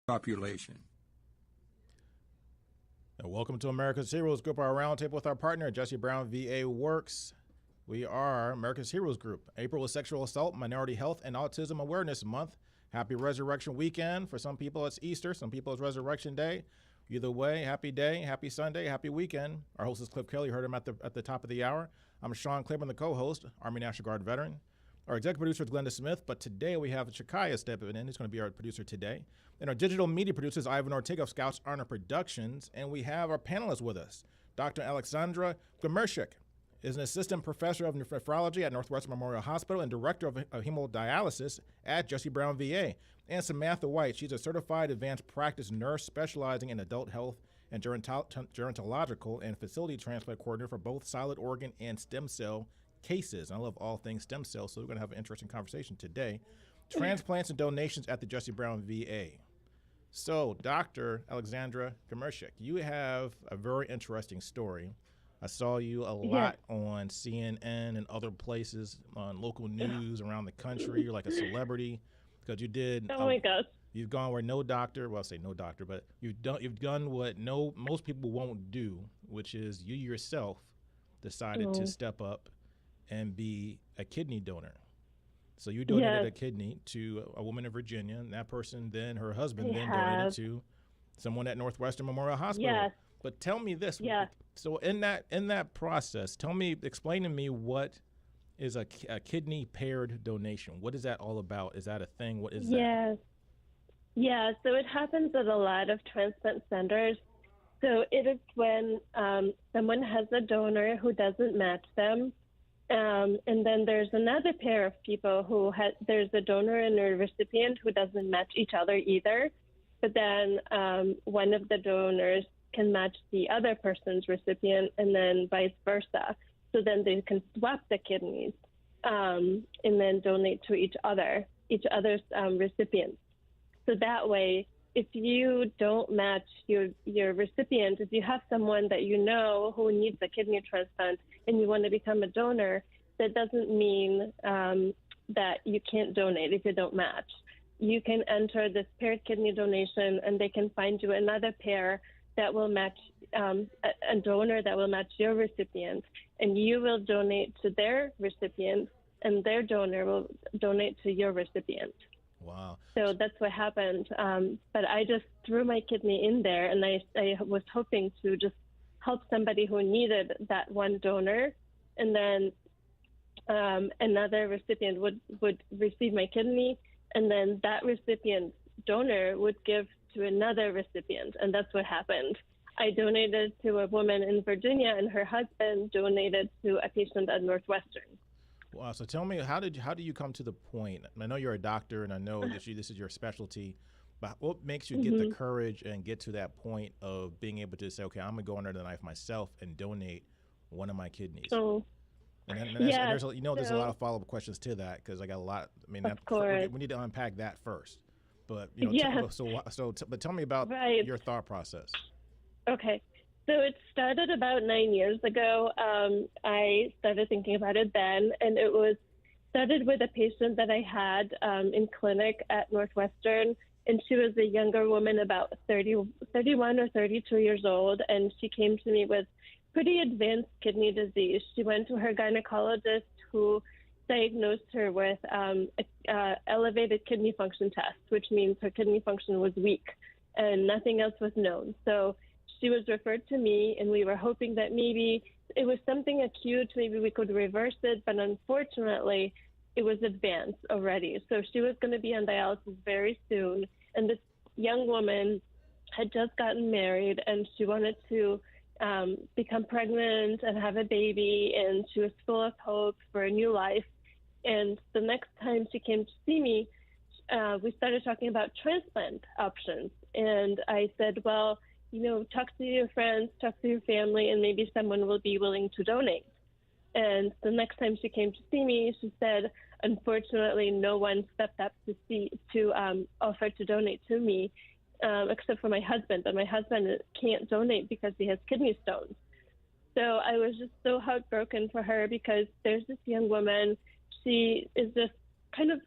population. And welcome to America's Heroes Group, our roundtable with our partner, Jesse Brown VA Works. We are America's Heroes Group. April is Sexual Assault, Minority Health, and Autism Awareness Month. Happy Resurrection Weekend. For some people, it's Easter. Some people, it's Resurrection Day. Either way, happy day, happy Sunday, happy weekend. Our host is Cliff Kelley. You heard him at the top of the hour. I'm Sean Claiborne, the co-host, Army National Guard veteran. Our executive producer is Glenda Smith, but today we have Shakaya stepping in. He's going to be our producer today. And our digital media producer is Ivan Ortega of Scouts Honor Productions. And we have our panelists with us. Dr. Aleksandra Gmurczyk is an assistant professor of nephrology at Northwestern Memorial Hospital and director of hemodialysis at Jesse Brown VA. And Samantha White, she's a certified advanced practice nurse specializing in adult health and gerontological and facility transplant coordinator for both solid organ and stem cell cases. I love all things stem cells, so we're going to have an interesting conversation today. Transplants and donations at the Jesse Brown VA. So, Dr. Aleksandra Gmurczyk, you have a very interesting story. I saw you a lot on CNN and other places, on local news around the country. You're like a celebrity because you did. Oh my gosh. You've gone where no doctor, well, I say no doctor, but you've done what most people won't do, which is you yourself decided to step up and be a kidney donor. So you donated a kidney to a woman in Virginia, and that person then, her husband, donated to someone at Northwestern Memorial Hospital. Yes. But tell me this. Yes. So in that process, explain to me what is a kidney paired donation. What is that all about? Is that a thing? What is that? Yeah, so it happens at a lot of transplant centers. So it is when someone has a donor who doesn't match them. And then there's another pair of people there's a donor and a recipient who doesn't match each other either. But then one of the donors can match the other person's recipient and then vice versa. So then they can swap the kidneys and then donate to each other's recipients. So that way, if you don't match your recipient, if you have someone that you know who needs a kidney transplant and you want to become a donor, that doesn't mean that you can't donate if you don't match. You can enter this paired kidney donation and they can find you another pair that will match, a donor that will match your recipient, and you will donate to their recipient and their donor will donate to your recipient. Wow. So that's what happened. But I just threw my kidney in there, and I was hoping to just help somebody who needed that one donor, and then another recipient would receive my kidney, and then that recipient donor would give to another recipient, and that's what happened. I donated to a woman in Virginia, and her husband donated to a patient at Northwestern. Wow. So tell me, how do you come to the point? I know you're a doctor, and I know that this is your specialty, but what makes you get the courage and get to that point of being able to say, okay, I'm going to go under the knife myself and donate one of my kidneys? There's a lot of follow-up questions to that because I got a lot. I mean, we need to unpack that first. But but tell me about your thought process. Okay. So it started about 9 years ago. I started thinking about it then, and it started with a patient that I had in clinic at Northwestern, and she was a younger woman, about 31 or 32 years old, and she came to me with pretty advanced kidney disease. She went to her gynecologist, who diagnosed her with elevated kidney function test, which means her kidney function was weak and nothing else was known. So she was referred to me, and we were hoping that maybe it was something acute, maybe we could reverse it, but unfortunately it was advanced already. So she was going to be on dialysis very soon, and this young woman had just gotten married, and she wanted to become pregnant and have a baby, and she was full of hope for a new life. And the next time she came to see me, we started talking about transplant options, and I said, well, talk to your friends, talk to your family, and maybe someone will be willing to donate. And the next time she came to see me, she said, unfortunately, no one stepped up to offer to donate to me, except for my husband. But my husband can't donate because he has kidney stones. So I was just so heartbroken for her, because there's this young woman. She is just kind of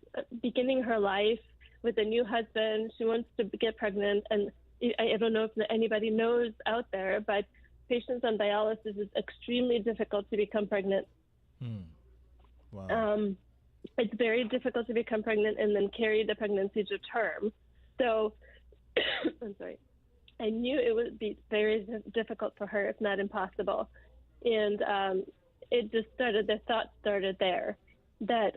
beginning her life with a new husband. She wants to get pregnant, and I don't know if anybody knows out there, but patients on dialysis, is extremely difficult to become pregnant. Wow. It's very difficult to become pregnant and then carry the pregnancy to term. So, I'm sorry. I knew it would be very difficult for her, if not impossible. And it just started, the thought started there, that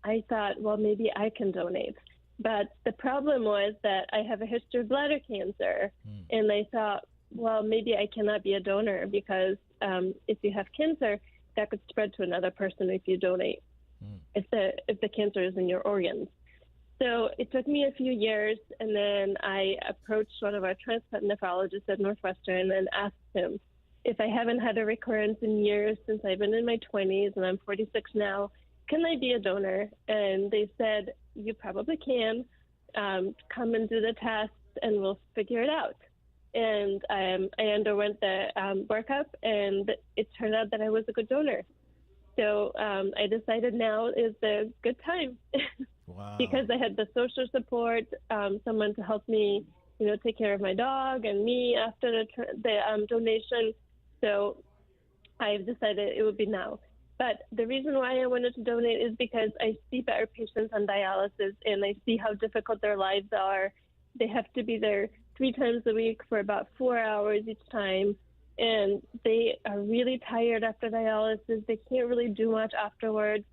I thought, well, maybe I can donate. But the problem was that I have a history of bladder cancer. And I thought, well, maybe I cannot be a donor, because if you have cancer, that could spread to another person if you donate, if the cancer is in your organs. So it took me a few years, and then I approached one of our transplant nephrologists at Northwestern and asked him, if I haven't had a recurrence in years since I've been in my 20s, and I'm 46 now, can I be a donor? And they said, you probably can. Come and do the test, and we'll figure it out. And I underwent the workup, and it turned out that I was a good donor. So I decided now is the good time. Wow. Because I had the social support, someone to help me, take care of my dog and me after the donation. So I've decided it would be now. But the reason why I wanted to donate is because I see our patients on dialysis, and I see how difficult their lives are. They have to be there 3 times a week for about 4 hours each time, and they are really tired after dialysis. They can't really do much afterwards.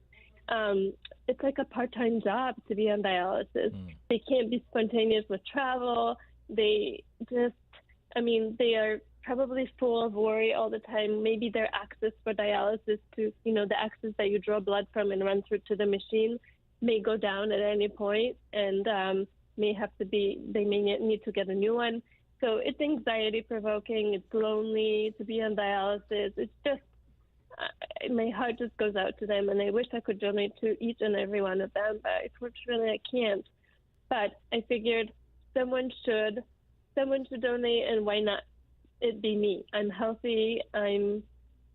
It's like a part-time job to be on dialysis. They can't be spontaneous with travel. They are probably full of worry all the time. Maybe their access for dialysis to, the access that you draw blood from and run through to the machine may go down at any point, and they may need to get a new one. So it's anxiety provoking. It's lonely to be on dialysis. It's just, my heart just goes out to them, and I wish I could donate to each and every one of them, but unfortunately I can't. But I figured someone should donate, and why not it be me? I'm healthy. I'm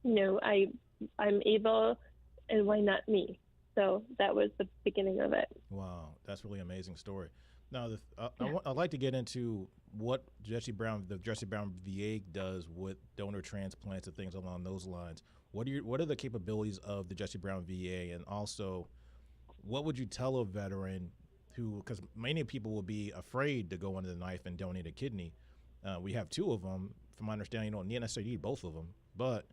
able, and why not me? So that was the beginning of it. Wow, that's really amazing story. Now, I'd like to get into what the Jesse Brown VA does with donor transplants and things along those lines. What are the capabilities of the Jesse Brown VA, and also, what would you tell a veteran who, because many people will be afraid to go under the knife and donate a kidney. We have 2 of them. From my understanding, you don't necessarily need both of them. But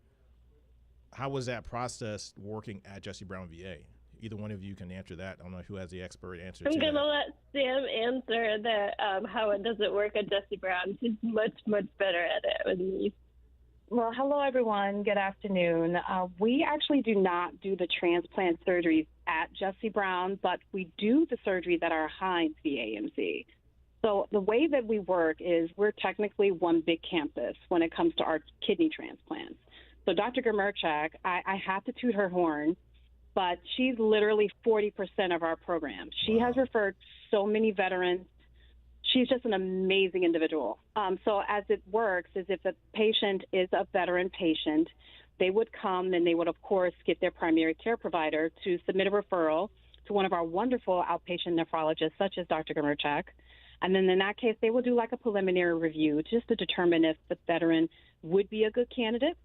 how was that process working at Jesse Brown VA? Either one of you can answer that. I don't know who has the expert answer. I'm going to let Sam answer how it doesn't work at Jesse Brown. She's much, much better at it than me. Well, hello, everyone. Good afternoon. We actually do not do the transplant surgeries at Jesse Brown, but we do the surgeries at our Hines VAMC. So the way that we work is we're technically one big campus when it comes to our kidney transplants. So Dr. Gmurczyk, I have to toot her horn, but she's literally 40% of our program. She has referred so many veterans. She's just an amazing individual. So as it works is if a patient is a veteran patient, they would come and they would, of course, get their primary care provider to submit a referral to one of our wonderful outpatient nephrologists, such as Dr. Gmurczyk. And then in that case, they will do like a preliminary review just to determine if the veteran would be a good candidate.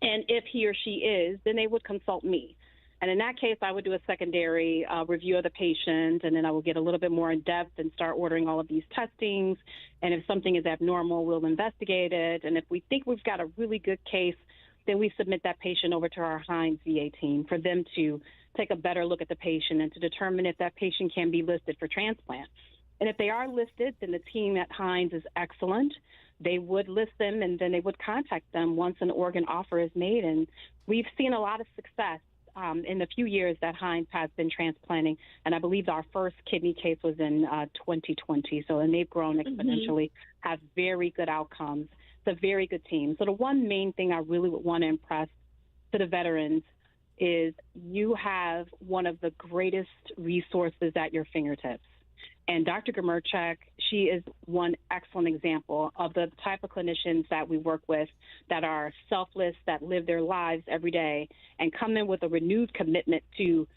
And if he or she is, then they would consult me. And in that case, I would do a secondary review of the patient, and then I will get a little bit more in depth and start ordering all of these testings. And if something is abnormal, we'll investigate it. And if we think we've got a really good case, then we submit that patient over to our Hines VA team for them to take a better look at the patient and to determine if that patient can be listed for transplant. And if they are listed, then the team at Hines is excellent. They would list them, and then they would contact them once an organ offer is made. And we've seen a lot of success in the few years that Hines has been transplanting. And I believe our first kidney case was in 2020. So, and they've grown exponentially, have very good outcomes. It's a very good team. So the one main thing I really would want to impress to the veterans is you have one of the greatest resources at your fingertips. And Dr. Gmurczyk, she is one excellent example of the type of clinicians that we work with that are selfless, that live their lives every day and come in with a renewed commitment to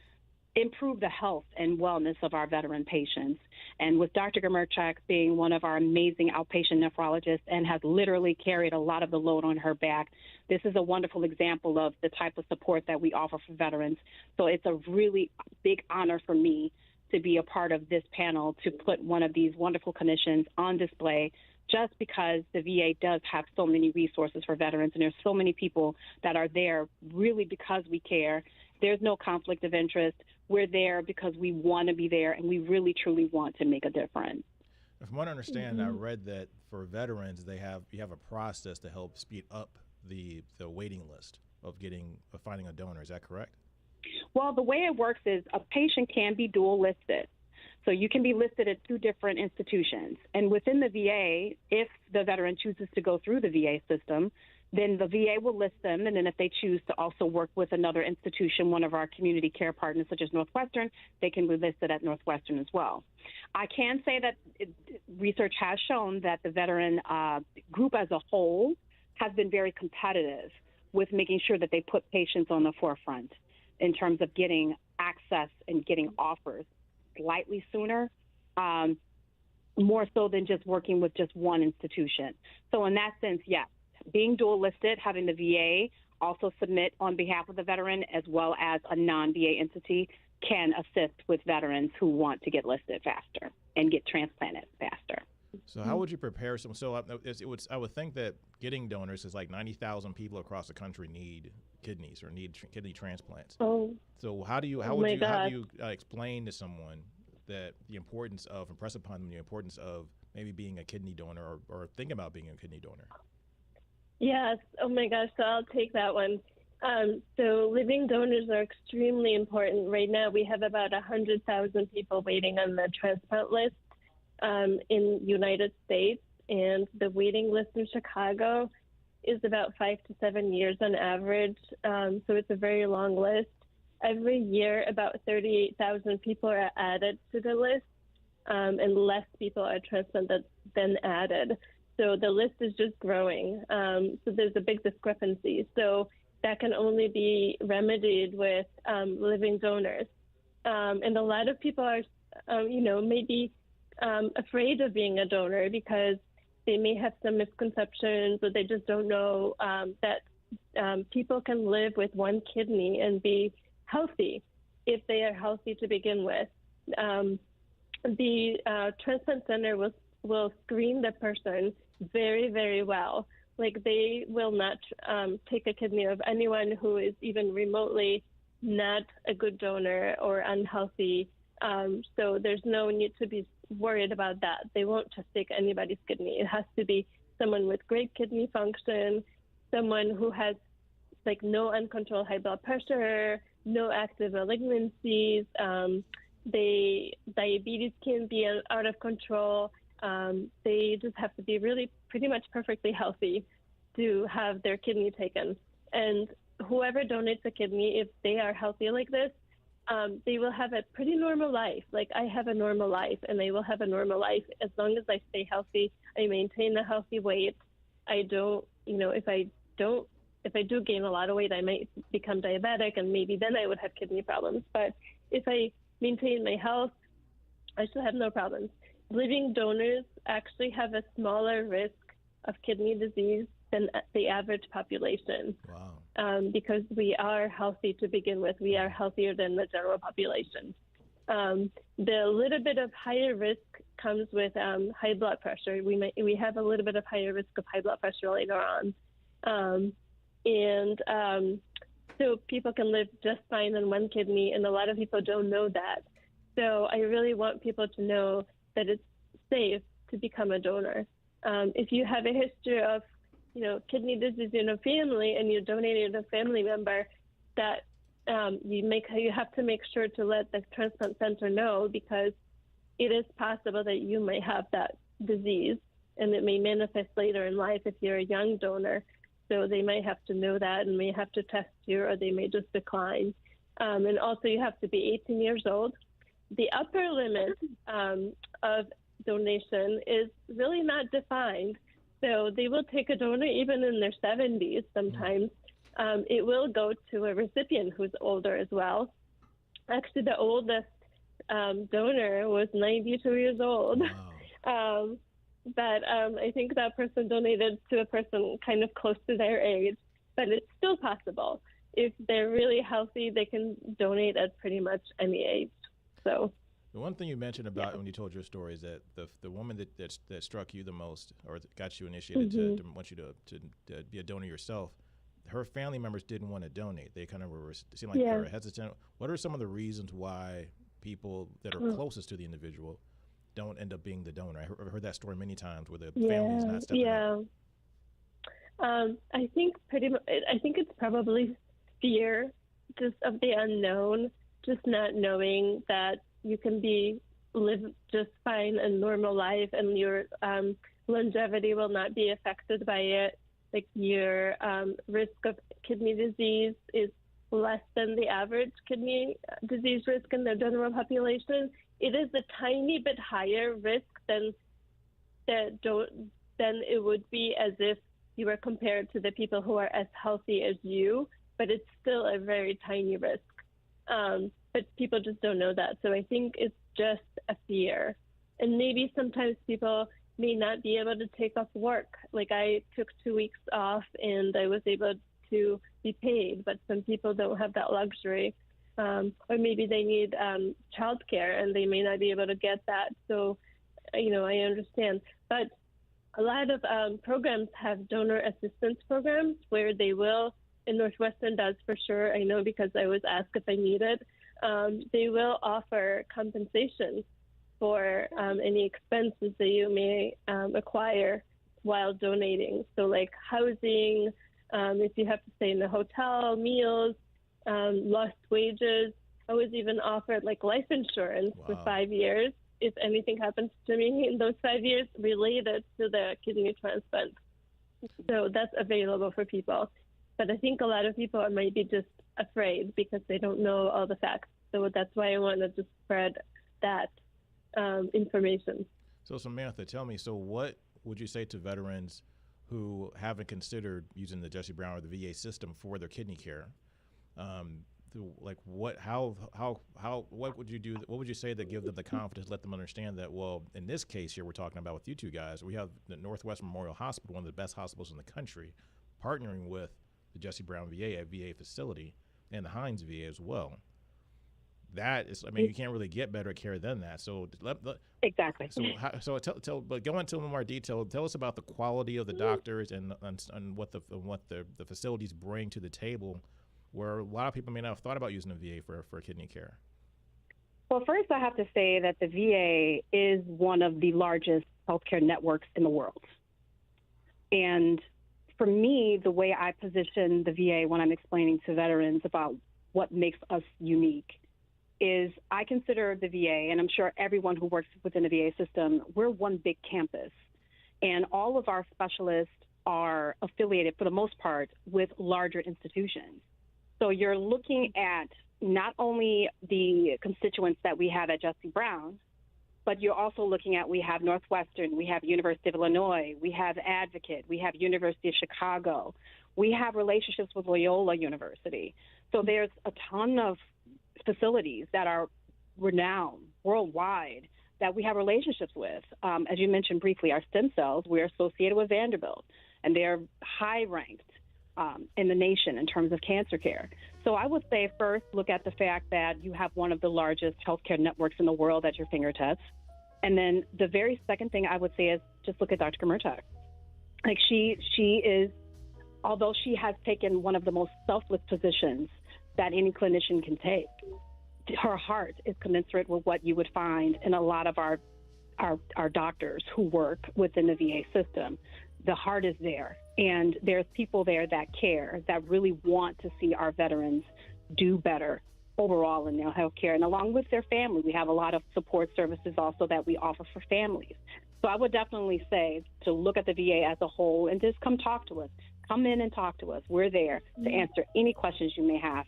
improve the health and wellness of our veteran patients. And with Dr. Gmurczyk being one of our amazing outpatient nephrologists and has literally carried a lot of the load on her back, this is a wonderful example of the type of support that we offer for veterans. So it's a really big honor for me to be a part of this panel to put one of these wonderful clinicians on display, just because the VA does have so many resources for veterans, and there's so many people that are there really because we care. There's no conflict of interest. We're there because we want to be there, and we really, truly want to make a difference. From what I understand, I read that for veterans, you have a process to help speed up the waiting list of finding a donor. Is that correct? Well, the way it works is a patient can be dual listed. So you can be listed at 2 different institutions. And within the VA, if the veteran chooses to go through the VA system, then the VA will list them. And then if they choose to also work with another institution, one of our community care partners, such as Northwestern, they can be listed at Northwestern as well. I can say that research has shown that the veteran group as a whole has been very competitive with making sure that they put patients on the forefront in terms of getting access and getting offers slightly sooner, more so than just working with just one institution. So in that sense, yes, being dual listed, having the VA also submit on behalf of the veteran as well as a non-VA entity can assist with veterans who want to get listed faster and get transplanted faster. So how would you prepare some? So I would think that getting donors is like 90,000 people across the country need kidneys or need kidney transplants. Oh. So how do you explain to someone that the importance of, impress upon them the importance of maybe being a kidney donor or thinking about being a kidney donor? Yes. Oh my gosh. So I'll take that one. So living donors are extremely important. Right now we have about 100,000 people waiting on the transplant list in United States, and the waiting list in Chicago is about 5 to 7 years on average. So it's a very long list. Every year, about 38,000 people are added to the list, and less people are transplanted than added. So the list is just growing. So there's a big discrepancy. So that can only be remedied with living donors. And a lot of people are, maybe afraid of being a donor because they may have some misconceptions, or they just don't know that people can live with one kidney and be healthy if they are healthy to begin with. The transplant center will screen the person very, very well. Like, they will not take a kidney of anyone who is even remotely not a good donor or unhealthy. So there's no need to be worried about that. They won't just take anybody's kidney. It has to be someone with great kidney function, someone who has no uncontrolled high blood pressure, no active malignancies. Diabetes can be out of control. They just have to be really pretty much perfectly healthy to have their kidney taken. And whoever donates a kidney, if they are healthy like this, they will have a pretty normal life. Like, I have a normal life, and they will have a normal life as long as I stay healthy. I maintain a healthy weight. I don't, if I do gain a lot of weight, I might become diabetic, and maybe then I would have kidney problems. But if I maintain my health, I should have no problems. Living donors actually have a smaller risk of kidney disease than the average population. Wow. Because we are healthy to begin with. We are healthier than the general population. The little bit of higher risk comes with high blood pressure. We have a little bit of higher risk of high blood pressure later on. So people can live just fine on one kidney, and a lot of people don't know that. So I really want people to know that it's safe to become a donor. If you have a history of kidney disease in a family and you donated to a family member, that you have to make sure to let the transplant center know, because it is possible that you may have that disease, and it may manifest later in life if you're a young donor. So they might have to know that and may have to test you, or they may just decline. And also, you have to be 18 years old. The upper limit of donation is really not defined. So they will take a donor even in their 70s sometimes. It will go to a recipient who's older as well. Actually, the oldest donor was 92 years old. Wow. But I think that person donated to a person kind of close to their age, but it's still possible. If they're really healthy, they can donate at pretty much any age. So the one thing you mentioned about when you told your story is that the woman that struck you the most, or got you initiated to want you to be a donor yourself, her family members didn't want to donate. They kind of seemed like they were hesitant. What are some of the reasons why people that are closest to the individual don't end up being the donor? I've heard that story many times where the family is not stepping up. I think it's probably fear, just of the unknown, just not knowing that you can live just fine a normal life and your longevity will not be affected by it. Like your risk of kidney disease is less than the average kidney disease risk in the general population. It is a tiny bit higher risk than it would be as if you were compared to the people who are as healthy as you, but it's still a very tiny risk. But people just don't know that. So I think it's just a fear. And maybe sometimes people may not be able to take off work. Like I took 2 weeks off and I was able to be paid, but some people don't have that luxury. Or maybe they need childcare and they may not be able to get that. So, I understand. But a lot of programs have donor assistance programs where they will, and Northwestern does for sure, I know because I was asked if I need it, they will offer compensation for any expenses that you may acquire while donating. So like housing, if you have to stay in a hotel, meals, lost wages. I was even offered like life insurance for 5 years if anything happens to me in those 5 years related to the kidney transplant. So that's available for people. But I think a lot of people might be just afraid because they don't know all the facts. So that's why I wanted to spread that information. So Samantha, tell me, so what would you say to veterans who haven't considered using the Jesse Brown or the VA system for their kidney care? What would you do? What would you say that give them the confidence, let them understand that, well, in this case here we're talking about with you two guys, we have the Northwestern Memorial Hospital, one of the best hospitals in the country, partnering with the Jesse Brown VA, a VA facility, and the Hines VA as well. That is, you can't really get better care than that. So exactly. But go into more detail. Tell us about the quality of the doctors and what the facilities bring to the table, where a lot of people may not have thought about using the VA for kidney care. Well, first I have to say that the VA is one of the largest healthcare networks in the world. And for me, the way I position the VA when I'm explaining to veterans about what makes us unique is I consider the VA, and I'm sure everyone who works within the VA system, we're one big campus. And all of our specialists are affiliated, for the most part, with larger institutions. So you're looking at not only the constituents that we have at Jesse Brown, but you're also looking at, we have Northwestern, we have University of Illinois, we have Advocate, we have University of Chicago, we have relationships with Loyola University. So there's a ton of facilities that are renowned worldwide that we have relationships with. As you mentioned briefly, our stem cells, we're associated with Vanderbilt, and they're high ranked in the nation in terms of cancer care. So I would say first look at the fact that you have one of the largest healthcare networks in the world at your fingertips. And then the very second thing I would say is just look at Dr. Gmurczyk. Like she is, although she has taken one of the most selfless positions that any clinician can take, her heart is commensurate with what you would find in a lot of our doctors who work within the VA system. The heart is there, and there's people there that care, that really want to see our veterans do better overall in their health care. And along with their family, we have a lot of support services also that we offer for families. So I would definitely say to look at the VA as a whole and just come talk to us. Come in and talk to us. We're there to answer any questions you may have.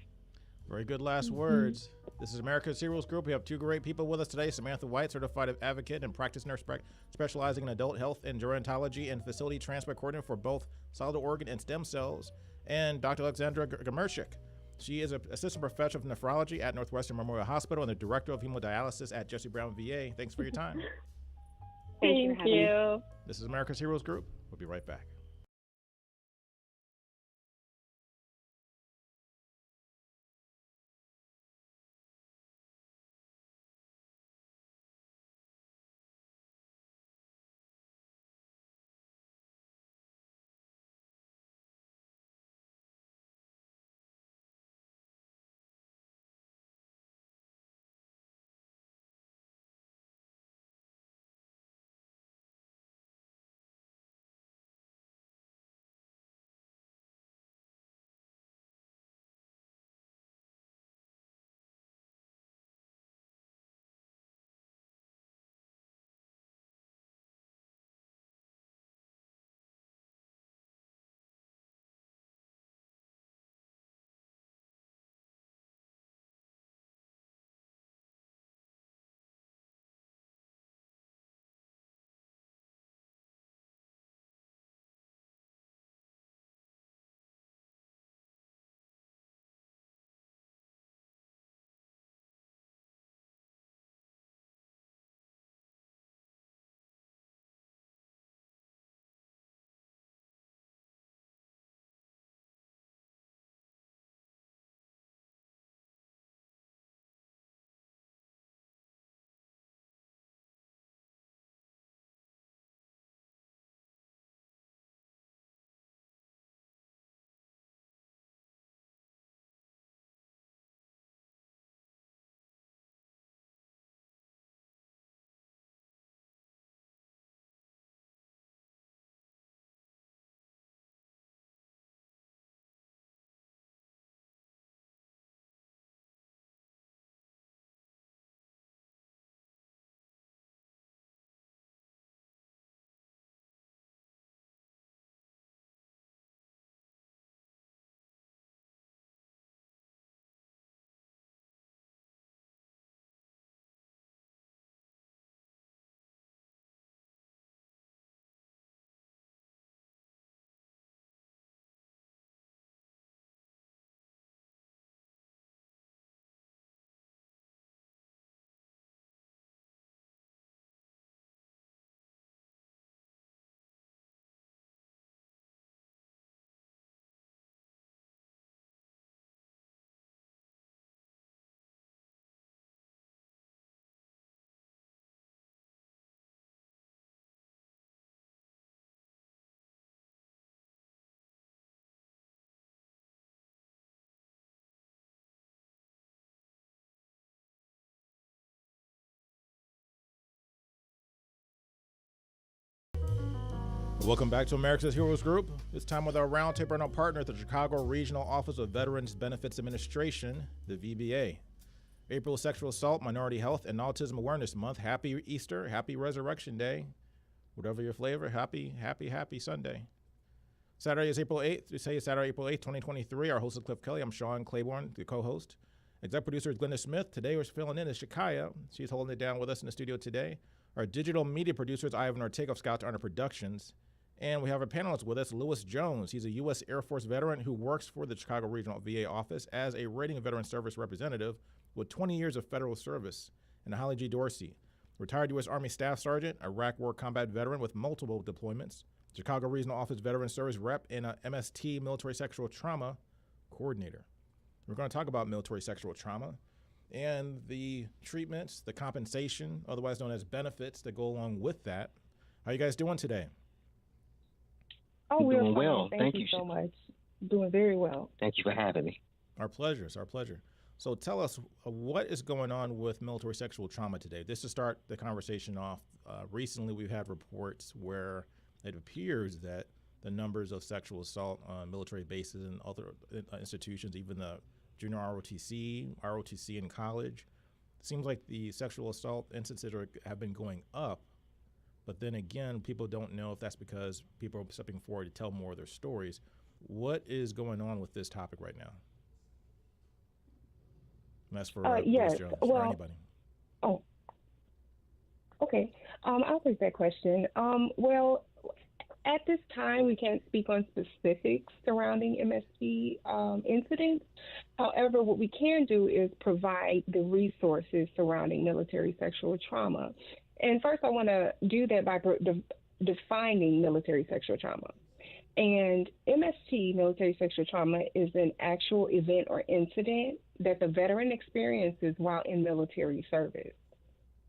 Very good last words. This is America's Heroes Group. We have two great people with us today. Samantha White, certified advocate and practice nurse specializing in adult health and gerontology and facility transplant coordinator for both solid organ and stem cells. And Dr. Aleksandra Gmurczyk, She is an assistant professor of nephrology at Northwestern Memorial Hospital and the director of hemodialysis at Jesse Brown VA. Thanks for your time. Thank you. This is America's Heroes Group. We'll be right back. Welcome back to America's Heroes Group. This time with our roundtable and our partner at the Chicago Regional Office of Veterans Benefits Administration, the VBA. April is Sexual Assault, Minority Health, and Autism Awareness Month. Happy Easter, happy Resurrection Day. Whatever your flavor, happy Sunday. Saturday is April 8th. We say it's Saturday, April 8th, 2023. Our host is Cliff Kelley. I'm Sean Claiborne, the co-host. Executive producer is Glenda Smith. Today we're filling in is Shakaya. She's holding it down with us in the studio today. Our digital media producer is Ivan Ortega of Scouts Honor Productions. And we have a panelist with us, Lewis Jones. He's a U.S. Air Force veteran who works for the Chicago Regional VA office as a rating veteran service representative with 20 years of federal service. And Holly G. Dorsey, retired U.S. Army Staff Sergeant, Iraq War combat veteran with multiple deployments, Chicago Regional Office Veteran Service Rep, and a MST Military Sexual Trauma Coordinator. We're going to talk about military sexual trauma and the treatments, the compensation, otherwise known as benefits that go along with that. How are you guys doing today? Oh, we're doing fine. well. Thank you so much. Doing very well. Thank you for having me. Our pleasure. It's our pleasure. So tell us, what is going on with military sexual trauma today? Just to start the conversation off, recently we've had reports where it appears that the numbers of sexual assault on military bases and other institutions, even the junior ROTC in college, it seems like the sexual assault instances have been going up. But then again, people don't know if that's because people are stepping forward to tell more of their stories. What is going on with this topic right now? And that's for yes. Jones, well, or anybody. Oh, okay. I'll take that question. Well, At this time, we can't speak on specifics surrounding MST incidents. However, what we can do is provide the resources surrounding military sexual trauma. And first, I want to do that by defining military sexual trauma. And MST, military sexual trauma, is an actual event or incident that the veteran experiences while in military service.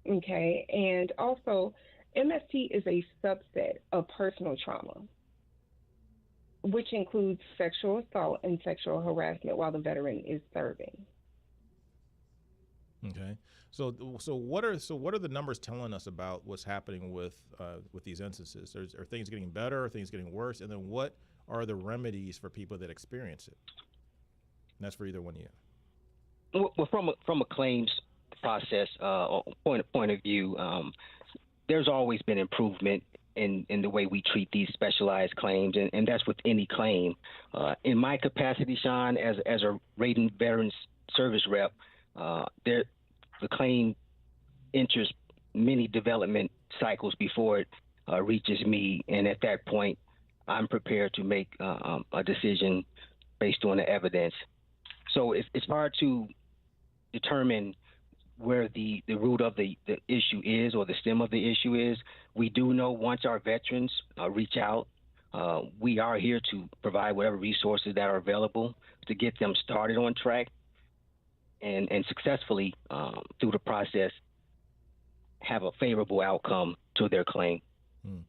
Okay, and also MST is a subset of personal trauma, which includes sexual assault and sexual harassment while the veteran is serving. Okay, so what are the numbers telling us about what's happening with these instances? Are things getting better? Are things getting worse? And then what are the remedies for people that experience it? And that's for either one of you. Well, from a claims process point of view, there's always been improvement in the way we treat these specialized claims, and that's with any claim. In my capacity, Sean, as a rating veterans service rep, the claim enters many development cycles before it reaches me, and at that point, I'm prepared to make a decision based on the evidence. So it's hard to determine where the root of the issue is or the stem of the issue is. We do know once our veterans reach out, we are here to provide whatever resources that are available to get them started on track and successfully through the process have a favorable outcome to their claim. And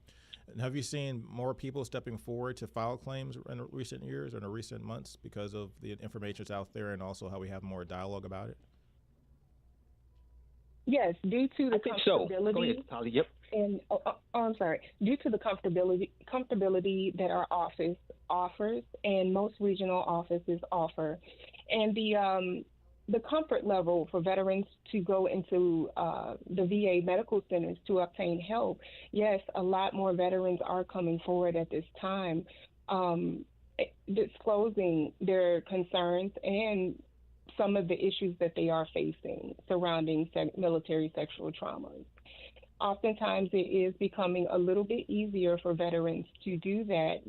have you seen more people stepping forward to file claims in recent years or in recent months because of the information that's out there and also how we have more dialogue about it? Yes, due to the comfortability. So. Go ahead, Holly. Yep. And I'm sorry. Due to the comfortability that our office offers, and most regional offices offer, and the comfort level for veterans to go into the VA medical centers to obtain help. Yes, a lot more veterans are coming forward at this time, disclosing their concerns and some of the issues that they are facing surrounding military sexual traumas. Oftentimes, it is becoming a little bit easier for veterans to do that,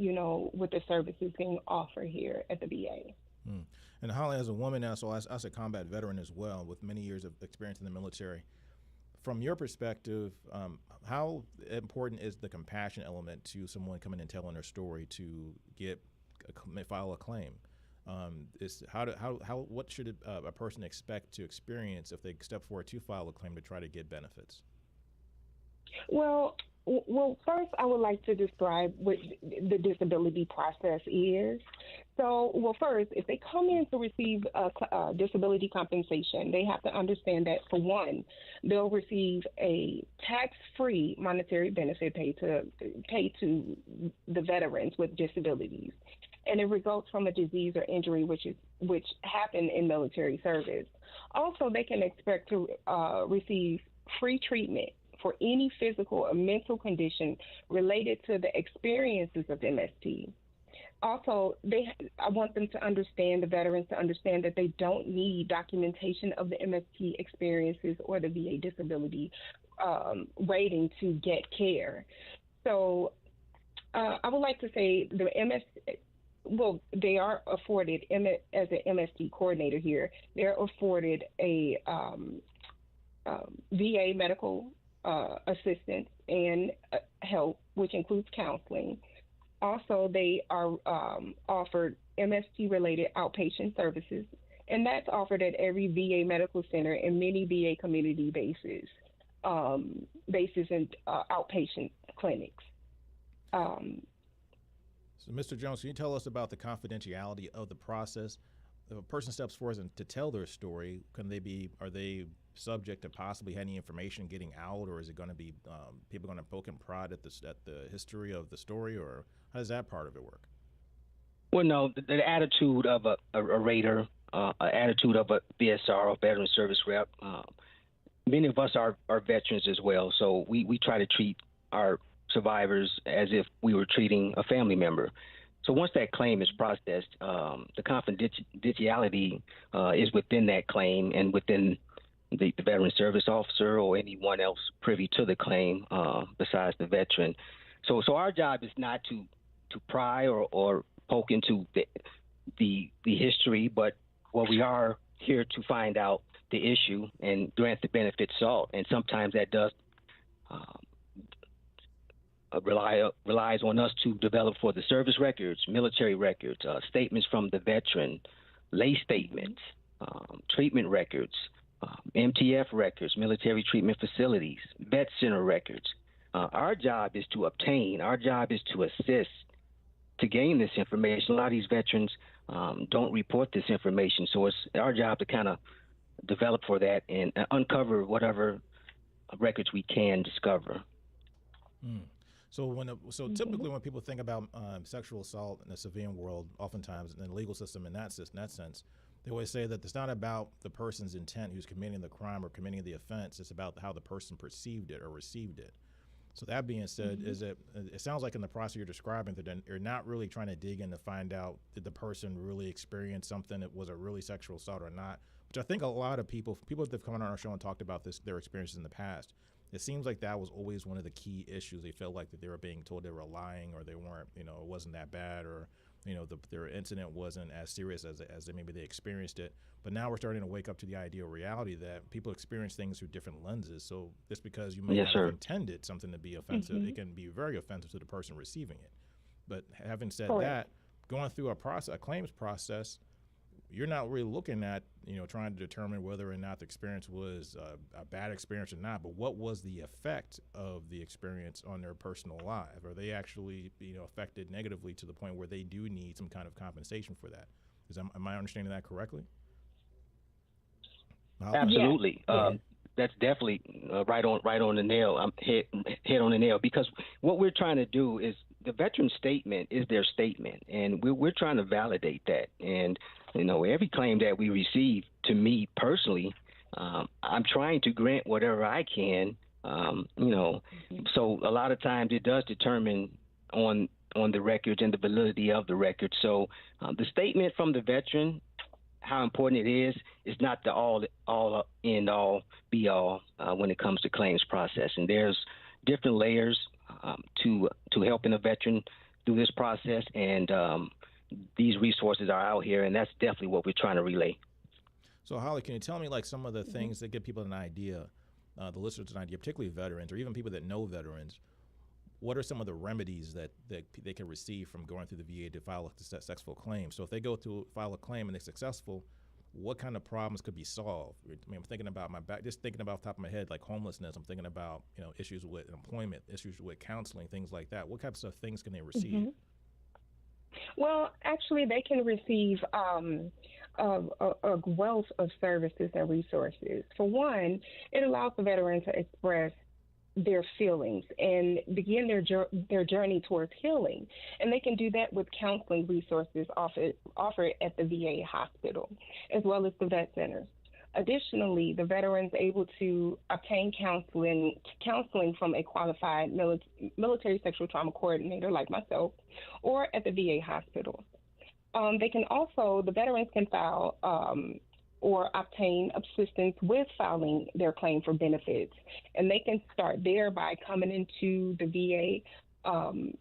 with the services being offered here at the VA. And Holly, as a woman now, so as a combat veteran as well, with many years of experience in the military, from your perspective, how important is the compassion element to someone coming and telling their story to file a claim? What should a person expect to experience if they step forward to file a claim to try to get benefits? Well, first, I would like to describe what the disability process is. So, first, if they come in to receive disability compensation, they have to understand that, for one, they'll receive a tax-free monetary benefit paid to the veterans with disabilities. And it results from a disease or injury which happened in military service. Also, they can expect to receive free treatment for any physical or mental condition related to the experiences of MST. Also, I want them to understand, the veterans to understand, that they don't need documentation of the MST experiences or the VA disability rating to get care. So I would like to say the they are afforded, as an MST coordinator here, they're afforded a VA medical assistance and help, which includes counseling. Also, they are offered MST-related outpatient services, and that's offered at every VA medical center and many VA community bases and outpatient clinics. So, Mr. Jones, can you tell us about the confidentiality of the process? If a person steps forward to tell their story, are they subject to possibly any information getting out, or is it going to be people going to poke and prod at the history of the story, or how does that part of it work? Well, no, the attitude of a rater, attitude of a BSR, or veteran service rep. Many of us are veterans as well, so we try to treat our survivors as if we were treating a family member. So once that claim is processed, the confidentiality is within that claim and within the veteran service officer or anyone else privy to the claim besides the veteran. So our job is not to pry or poke into the history, but we are here to find out the issue and grant the benefit sought. And sometimes that does relies on us to develop for the service records, military records, statements from the veteran, lay statements, treatment records, MTF records, military treatment facilities, vet center records. Our job is to obtain, our job is to assist to gain this information. A lot of these veterans don't report this information, so it's our job to kind of develop for that and uncover whatever records we can discover. So typically when people think about sexual assault in the civilian world, oftentimes in the legal system in that sense, they always say that it's not about the person's intent who's committing the crime or committing the offense. It's about how the person perceived it or received it. So that being said, it sounds like in the process you're describing that you're not really trying to dig in to find out did the person really experience something that was a really sexual assault or not, which I think a lot of people that have come on our show and talked about their experiences in the past, it seems like that was always one of the key issues. They felt like that they were being told they were lying or they weren't, it wasn't that bad, or their incident wasn't as serious as maybe they experienced it. But now we're starting to wake up to the idea of reality that people experience things through different lenses. So just because you may not have intended something to be offensive, it can be very offensive to the person receiving it. But having said that, going through a claims process, you're not really looking at, trying to determine whether or not the experience was a bad experience or not, but what was the effect of the experience on their personal life? Are they actually, affected negatively to the point where they do need some kind of compensation for that? Am I understanding that correctly? Absolutely. That's definitely right on the nail. Hit on the nail, because what we're trying to do is the veteran statement is their statement, and we're trying to validate that. And every claim that we receive, to me personally, I'm trying to grant whatever I can. So a lot of times it does determine on the records and the validity of the record. So the statement from the veteran, how important it is not the all end all be all when it comes to claims process. And there's different layers to helping a veteran through this process, and these resources are out here, and that's definitely what we're trying to relay. So Holly, can you tell me some of the things that give people an idea, the listeners an idea, particularly veterans or even people that know veterans? What are some of the remedies that they can receive from going through the VA to file a successful claim? So if they go to file a claim and they're successful, what kind of problems could be solved? I'm thinking about just thinking about off the top of my head, like homelessness. I'm thinking about issues with employment, issues with counseling, things like that. What types of things can they receive? Well, actually, they can receive a wealth of services and resources. For one, it allows the veteran to express their feelings and begin their journey towards healing. And they can do that with counseling resources offered at the VA hospital, as well as the vet centers. Additionally, the veteran's able to obtain counseling from a qualified military sexual trauma coordinator like myself, or at the VA hospital. The veterans can file or obtain assistance with filing their claim for benefits. And they can start there by coming into the VA,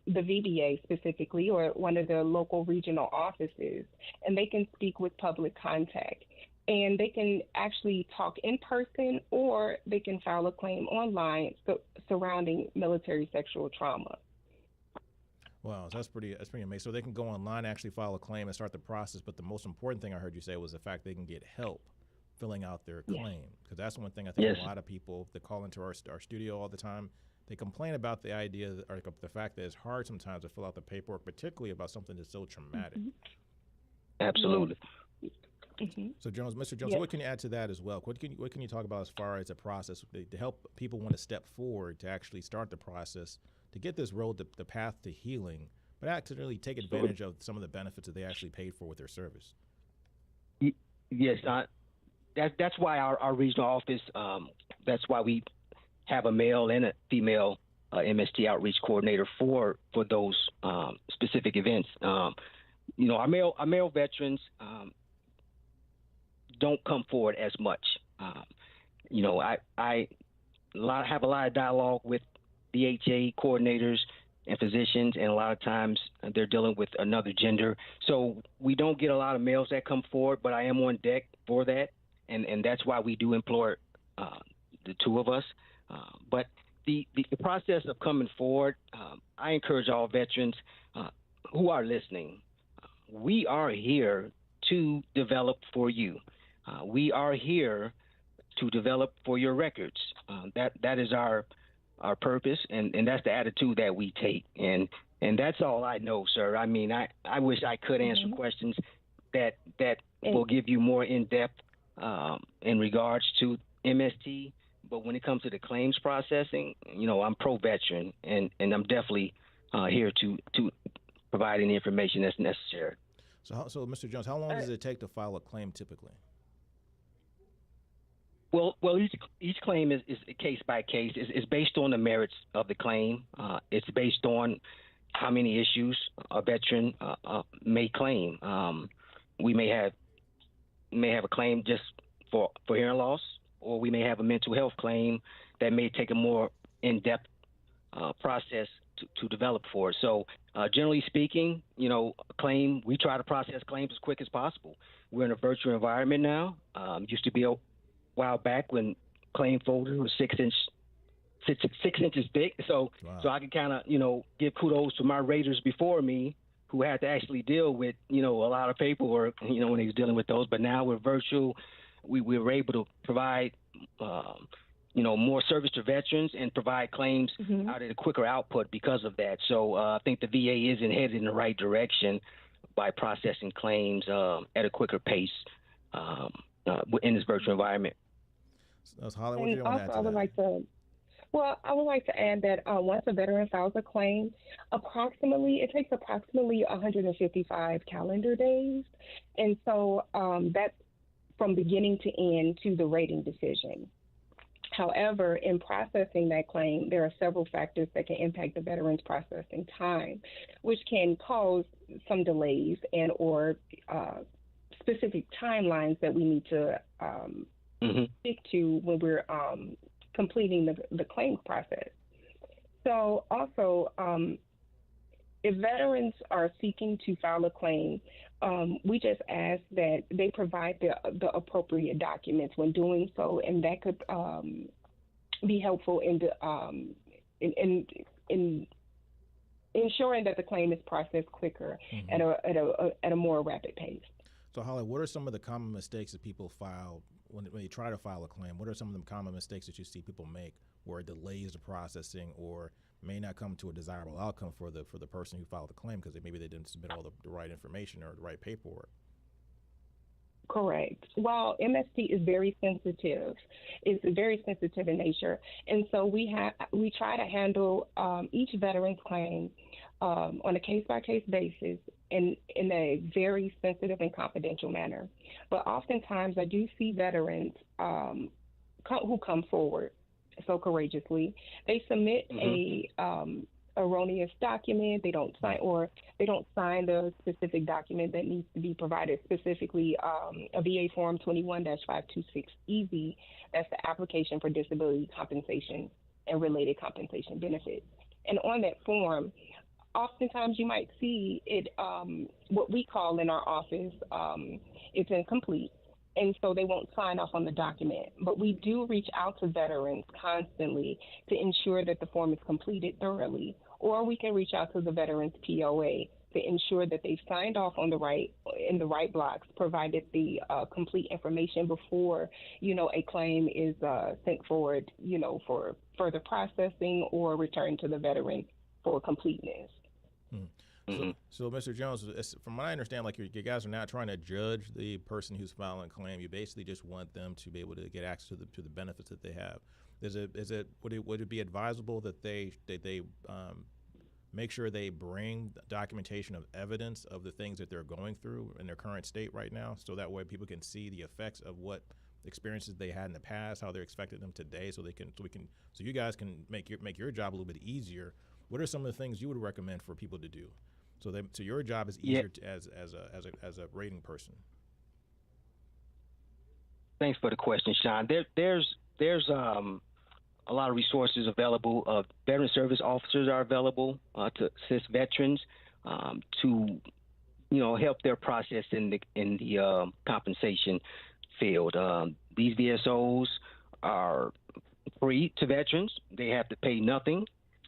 the VBA specifically, or one of the local regional offices, and they can speak with public contact. And they can actually talk in person, or they can file a claim online surrounding military sexual trauma. Wow, that's pretty amazing. So they can go online, actually file a claim and start the process. But the most important thing I heard you say was the fact they can get help filling out their claim. Because that's one thing I think a lot of people that call into our studio all the time, they complain about the idea or the fact that it's hard sometimes to fill out the paperwork, particularly about something that's so traumatic. Absolutely. So Mr. Jones, what can you add to that as well? What can you talk about as far as the process to help people want to step forward to actually start the process to get this road, the path to healing, but actually take advantage of some of the benefits that they actually paid for with their service? Yes, that's why our regional office, that's why we have a male and a female MST outreach coordinator for those specific events. Our male veterans don't come forward as much. I have a lot of dialogue with the HA coordinators and physicians, and a lot of times they're dealing with another gender. So we don't get a lot of males that come forward, but I am on deck for that, and that's why we do employ the two of us. But the process of coming forward, I encourage all veterans who are listening. We are here to develop for you. We are here to develop for your records. That is our purpose, and that's the attitude that we take. And that's all I know, sir. I mean, I wish I could answer questions that will give you more in-depth in regards to MST. But when it comes to the claims processing, I'm pro-veteran, and I'm definitely here to provide any information that's necessary. So, Mr. Jones, how long does it take to file a claim typically? Well, each claim is case by case. It's based on the merits of the claim. It's based on how many issues a veteran may claim. We may have a claim just for hearing loss, or we may have a mental health claim that may take a more in-depth process to develop for. So generally speaking, a claim, we try to process claims as quick as possible. We're in a virtual environment now. It used to be a while back when claim folder was 6 inches thick. So wow. So I can kind of, give kudos to my raters before me who had to actually deal with, a lot of paperwork, when he was dealing with those. But now we're virtual. We were able to provide, more service to veterans and provide claims out at a quicker output because of that. So I think the VA isn't headed in the right direction by processing claims at a quicker pace in this virtual environment. That's Holly. What do you want to add to that? I would like to add that once a veteran files a claim, it takes approximately 155 calendar days. And so that's from beginning to end to the rating decision. However, in processing that claim, there are several factors that can impact the veteran's processing time, which can cause some delays and or specific timelines that we need to stick to when we're completing the claims process. So also, if veterans are seeking to file a claim, we just ask that they provide the appropriate documents when doing so, and that could be helpful in ensuring that the claim is processed quicker at a more rapid pace. So, Holly, what are some of the common mistakes that people file when you try to file a claim? What are some of the common mistakes that you see people make where it delays the processing or may not come to a desirable outcome for the person who filed the claim because maybe they didn't submit all the right information or the right paperwork? Correct. While MST is very sensitive, it's very sensitive in nature, and so we try to handle each veteran's claim on a case-by-case basis in a very sensitive and confidential manner. But oftentimes I do see veterans who come forward so courageously. They submit a erroneous document. They don't sign the specific document that needs to be provided, specifically a VA Form 21-526EZ. That's the application for disability compensation and related compensation benefits. And on that form, oftentimes you might see it, what we call in our office, it's incomplete. And so they won't sign off on the document. But we do reach out to veterans constantly to ensure that the form is completed thoroughly. Or we can reach out to the veterans POA to ensure that they've signed off on in the right blocks, provided the complete information before, a claim is sent forward, for further processing or returned to the veteran for completeness. So, Mr. Jones, from what I understand, like you guys are not trying to judge the person who's filing a claim. You basically just want them to be able to get access to the benefits that they have. Would it be advisable that they make sure they bring documentation of evidence of the things that they're going through in their current state right now, so that way people can see the effects of what experiences they had in the past, how they're expecting them today, so you guys can make your job a little bit easier. What are some of the things you would recommend for people to do so your job is easier as a rating person? Thanks for the question, Sean. There's a lot of resources available. Veteran service officers are available to assist veterans to, help their process in the compensation field. These VSOs are free to veterans. They have to pay nothing.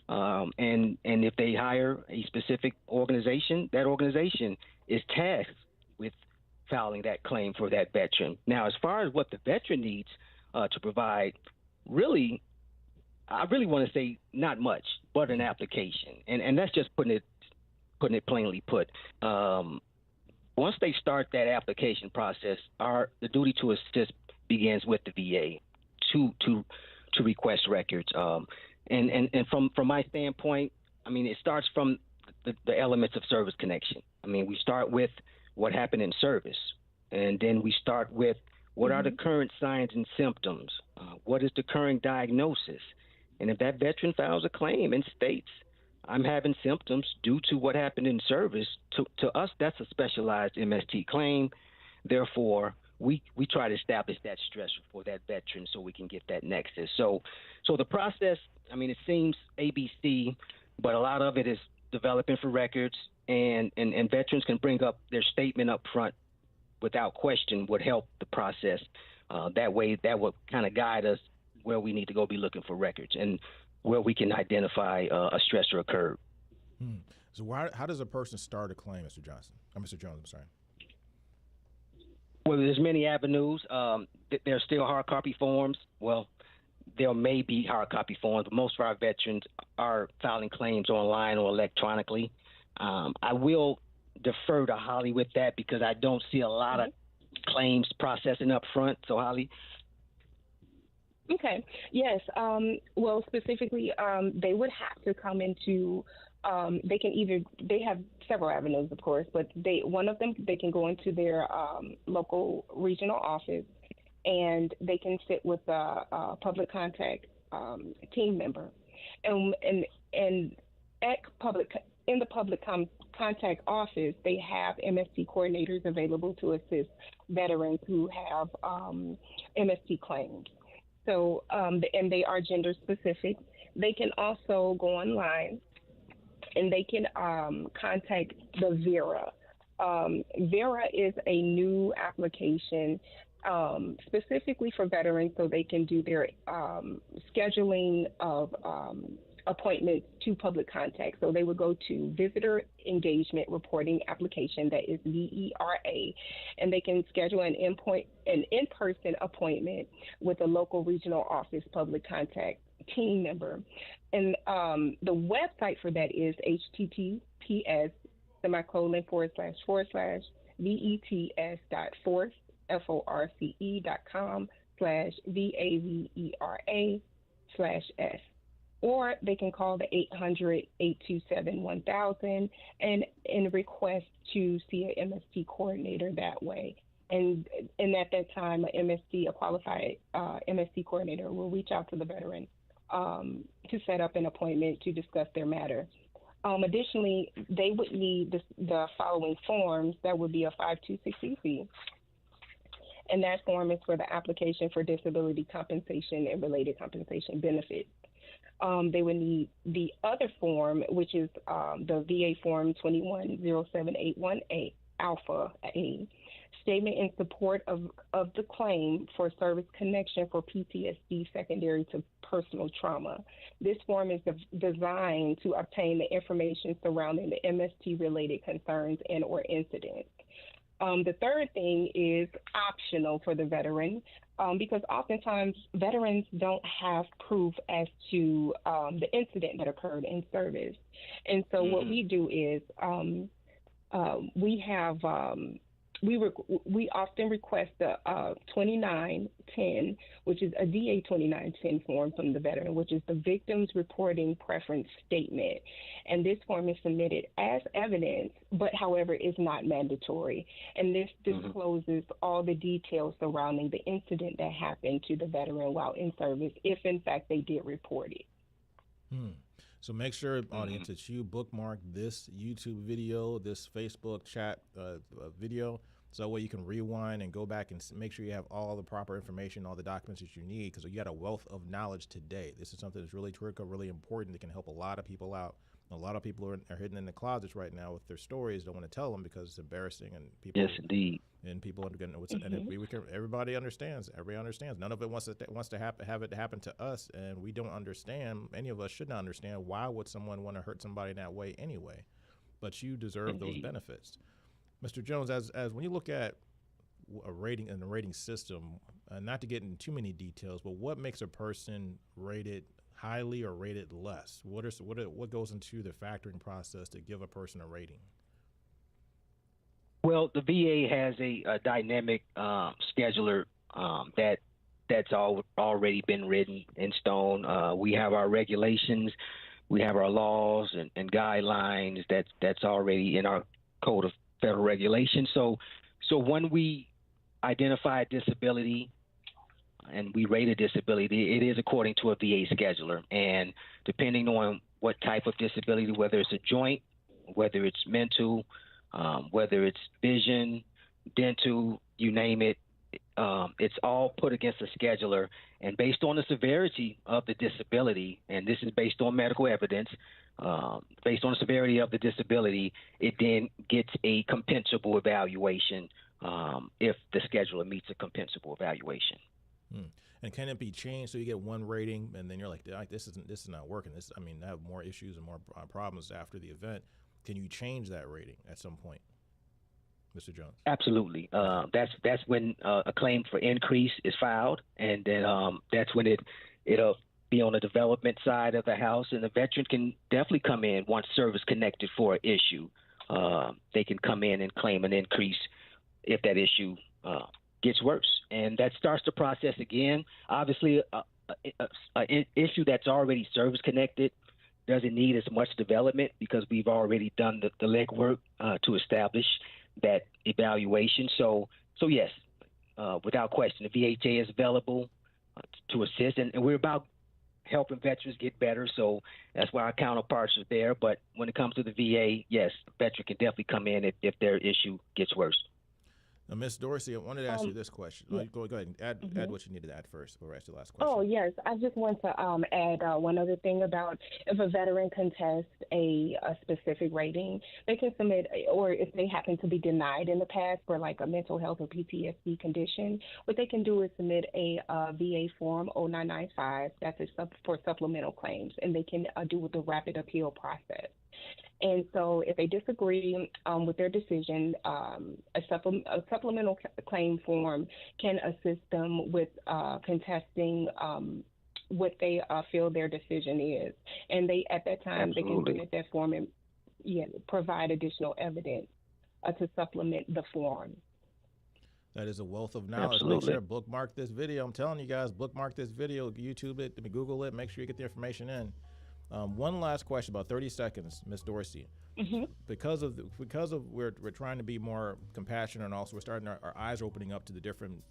And if they hire a specific organization, that organization is tasked with filing that claim for that veteran. Now, as far as what the veteran needs to provide, I really want to say not much, but an application. And that's just putting it plainly put. Once they start that application process, the duty to assist begins with the VA to request records. And from my standpoint, I mean, it starts from the elements of service connection. I mean, we start with what happened in service, and then we start with what are the current signs and symptoms, what is the current diagnosis, and if that veteran files a claim and states, I'm having symptoms due to what happened in service, to us, that's a specialized MST claim. Therefore, we try to establish that stressor for that veteran so we can get that nexus. So the process, I mean, it seems ABC, but a lot of it is developing for records, and veterans can bring up their statement up front without question would help the process. That way, that would kind of guide us where we need to go be looking for records and where we can identify a stressor occurred. So how does a person start a claim, Mr. Johnson? Mr. Jones, I'm sorry. Well, there's many avenues. There's still hard copy forms. Well, there may be hard copy forms, but most of our veterans are filing claims online or electronically. I will defer to Holly with that because I don't see a lot of claims processing up front. So, Holly? Okay. Yes. Well, specifically, they would have to come into. They have several avenues, of course, but one of them, they can go into their local regional office, and they can sit with a public contact team member, and at in the public contact office, they have MST coordinators available to assist veterans who have MST claims. So, and they are gender specific. They can also go online, and they can contact the VERA. VERA is a new application specifically for veterans, so they can do their scheduling of appointments to public contact. So they would go to Visitor Engagement Reporting Application, that is VERA, and they can schedule an in-person appointment with a local regional office public contact team member. And the website for that is https://vets.force.com/VAVERA/S. Or they can call the 800-827-1000 and request to see an MST coordinator that way. And at that time, a qualified MST coordinator will reach out to the veteran to set up an appointment to discuss their matter. Additionally, they would need the following forms. That would be a 526CC. And that form is for the application for disability compensation and related compensation benefits. They would need the other form, which is the VA Form 2107818 Alpha A, statement in support of the claim for service connection for PTSD secondary to personal trauma. This form is designed to obtain the information surrounding the MST-related concerns and or incidents. The third thing is optional for the veteran, because oftentimes veterans don't have proof as to the incident that occurred in service. And so what we do is we often request a 2910, which is a DA 2910 form from the veteran, which is the Victims Reporting Preference Statement. And this form is submitted as evidence, but however is not mandatory. And this discloses all the details surrounding the incident that happened to the veteran while in service, if in fact they did report it. So make sure, audience, that you bookmark this YouTube video, this Facebook chat video, So where you can rewind and go back and make sure you have all the proper information, all the documents that you need, because you got a wealth of knowledge today. This is something that's really critical, really important, that can help a lot of people out. A lot of people are hidden in the closets right now with their stories, don't want to tell them because it's embarrassing, and people. Yes, indeed. And people are getting everybody understands. Everybody understands. None of it wants to have it happen to us, and we don't understand. Any of us should not understand why would someone want to hurt somebody in that way anyway. But you deserve those benefits. Mr. Jones, as when you look at a rating and the rating system, not to get into too many details, but what makes a person rated highly or rated less? What goes into the factoring process to give a person a rating? Well, the VA has a dynamic scheduler that's already been written in stone. We have our regulations, we have our laws and guidelines that's already in our Code of Federal Regulations. So when we identify a disability and we rate a disability, it is according to a VA scheduler. And depending on what type of disability, whether it's a joint, whether it's mental, whether it's vision, dental, you name it, it's all put against a scheduler. And based on the severity of the disability, and this is based on medical evidence, based on the severity of the disability, it then gets a compensable evaluation if the scheduler meets a compensable evaluation. And can it be changed so you get one rating and then you're like, this is not working? I have more issues and more problems after the event. Can you change that rating at some point, Mr. Jones? Absolutely. That's when a claim for increase is filed, and then that's when it'll be on the development side of the house, and the veteran can definitely come in once service connected for an issue. They can come in and claim an increase if that issue gets worse, and that starts the process again. Obviously, an issue that's already service connected doesn't need as much development because we've already done the legwork to establish that evaluation. So yes, without question, the VHA is available to assist, and we're about helping veterans get better. So that's why our counterparts are there. But when it comes to the VA, yes, the veteran can definitely come in if their issue gets worse. Now, Ms. Dorsey, I wanted to ask you this question. Yeah. Go ahead and add what you needed to add first before I ask the last question. Oh, yes. I just want to add one other thing about if a veteran contests a specific rating, they can submit, or if they happen to be denied in the past for like a mental health or PTSD condition, what they can do is submit a VA form 0995, that's for supplemental claims, and they can do with the rapid appeal process. And so if they disagree with their decision, a supplemental claim form can assist them with contesting what they feel their decision is. And they, at that time, Absolutely. They can submit that form and provide additional evidence to supplement the form. That is a wealth of knowledge. Absolutely. Make sure bookmark this video. I'm telling you guys, bookmark this video, YouTube it, Google it, make sure you get the information in. One last question, about 30 seconds, Ms. Dorsey. Mm-hmm. Because we're trying to be more compassionate, and also we're starting our eyes are opening up to the different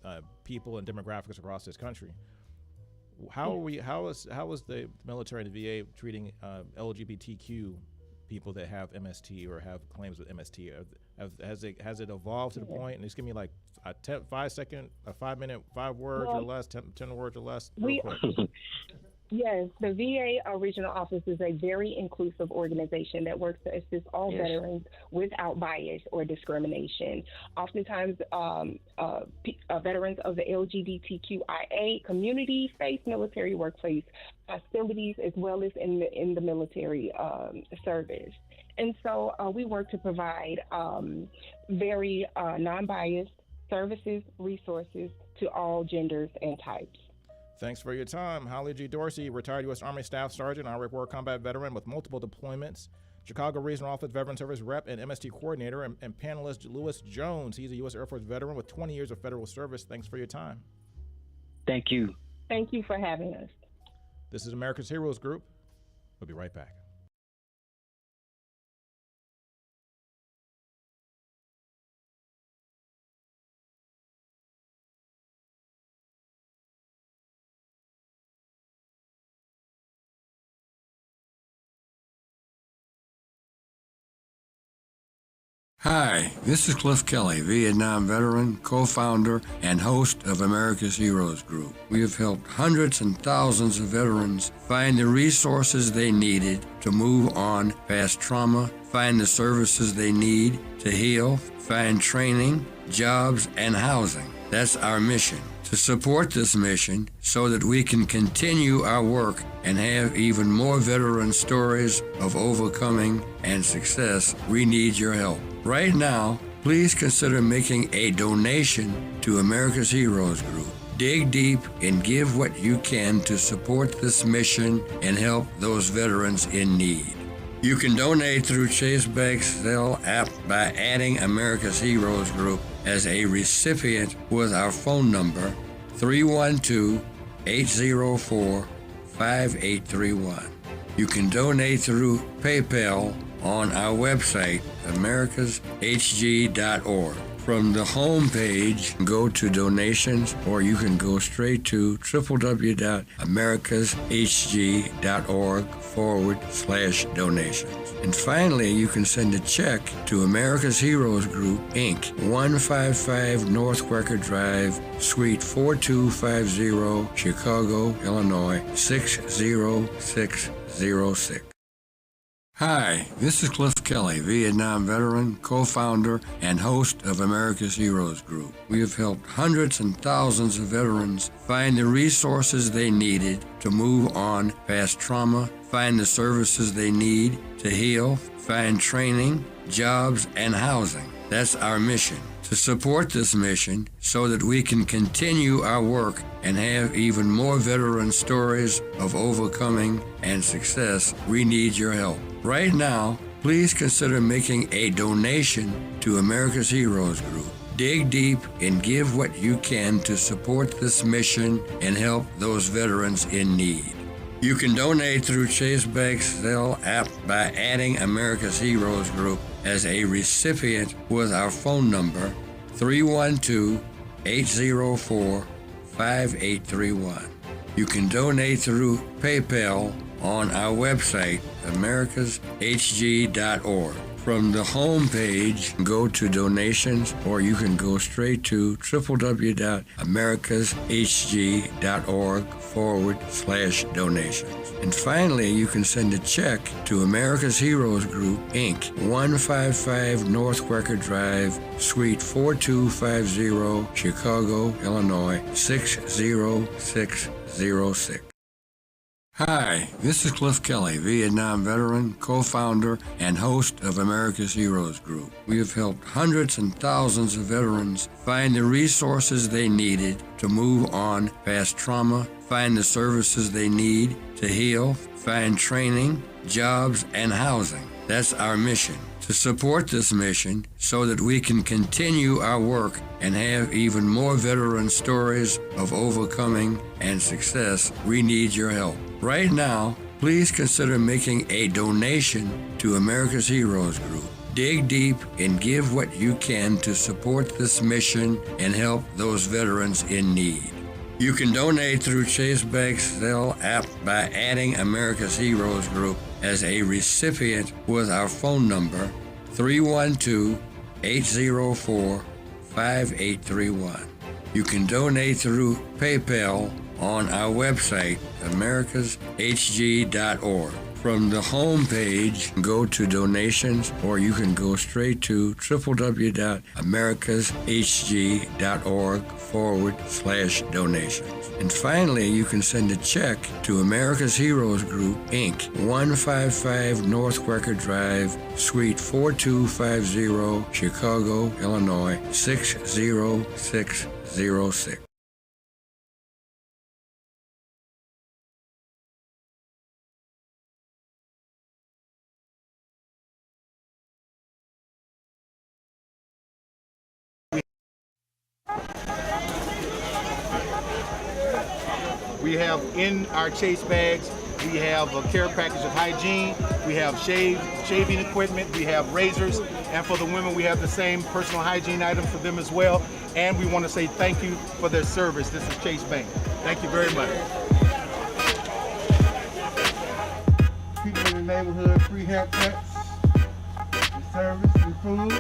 people and demographics across this country. How is the military and the VA treating LGBTQ people that have MST or have claims with MST? Has it evolved to the point? And just give me like a 5 minute, 5 words or less, 10 words or less, real quick. Yes, the VA regional office is a very inclusive organization that works to assist all veterans without bias or discrimination. Oftentimes, veterans of the LGBTQIA community face military workplace hostilities as well as in the military service. And so we work to provide very non-biased services, resources to all genders and types. Thanks for your time. Holly G. Dorsey, retired U.S. Army Staff Sergeant, Iraq War Combat Veteran with multiple deployments, Chicago Regional Office Veteran Service Rep and MST Coordinator, and panelist Lewis Jones. He's a U.S. Air Force veteran with 20 years of federal service. Thanks for your time. Thank you. Thank you for having us. This is America's Heroes Group. We'll be right back. Hi, this is Cliff Kelley, Vietnam veteran, co-founder, and host of America's Heroes Group. We have helped hundreds and thousands of veterans find the resources they needed to move on past trauma, find the services they need to heal, find training, jobs, and housing. That's our mission. To support this mission so that we can continue our work and have even more veteran stories of overcoming and success, we need your help. Right now, please consider making a donation to America's Heroes Group. Dig deep and give what you can to support this mission and help those veterans in need. You can donate through Chase Bank's Zelle app by adding America's Heroes Group as a recipient with our phone number 312-804-5831. You can donate through PayPal on our website, americashg.org. From the home page, go to donations, or you can go straight to www.americashg.org/donations. And finally, you can send a check to America's Heroes Group, Inc., 155 North Quaker Drive, Suite 4250, Chicago, Illinois, 60606. Hi, this is Cliff Kelley, Vietnam veteran, co-founder, and host of America's Heroes Group. We have helped hundreds and thousands of veterans find the resources they needed to move on past trauma, find the services they need to heal, find training, jobs, and housing. That's our mission. To support this mission so that we can continue our work and have even more veteran stories of overcoming and success, we need your help. Right now, please consider making a donation to America's Heroes Group. Dig deep and give what you can to support this mission and help those veterans in need. You can donate through Chase Bank's Zelle app by adding America's Heroes Group as a recipient with our phone number 312-804-5831. You can donate through PayPal on our website, americashg.org. From the home page, go to donations, or you can go straight to www.americashg.org/donations. And finally, you can send a check to America's Heroes Group, Inc., 155 North Quaker Drive, Suite 4250, Chicago, Illinois, 60606. Hi, this is Cliff Kelley, Vietnam veteran, co-founder, and host of America's Heroes Group. We have helped hundreds and thousands of veterans find the resources they needed to move on past trauma, find the services they need to heal, find training, jobs, and housing. That's our mission. To support this mission so that we can continue our work and have even more veteran stories of overcoming and success, we need your help. Right now, please consider making a donation to America's Heroes Group. Dig deep and give what you can to support this mission and help those veterans in need. You can donate through Chase Bank's Zelle app by adding America's Heroes Group as a recipient with our phone number 312-804-5831. You can donate through PayPal on our website, americashg.org. From the home page, go to donations, or you can go straight to www.americashg.org/donations. And finally, you can send a check to America's Heroes Group, Inc., 155 North Quaker Drive, Suite 4250, Chicago, Illinois, 60606. We have in our Chase bags, we have a care package of hygiene, we have shaving equipment, we have razors, and for the women we have the same personal hygiene items for them as well. And we want to say thank you for their service. This is Chase Bank. Thank you very much. People in the neighborhood, free haircuts, free service, free food.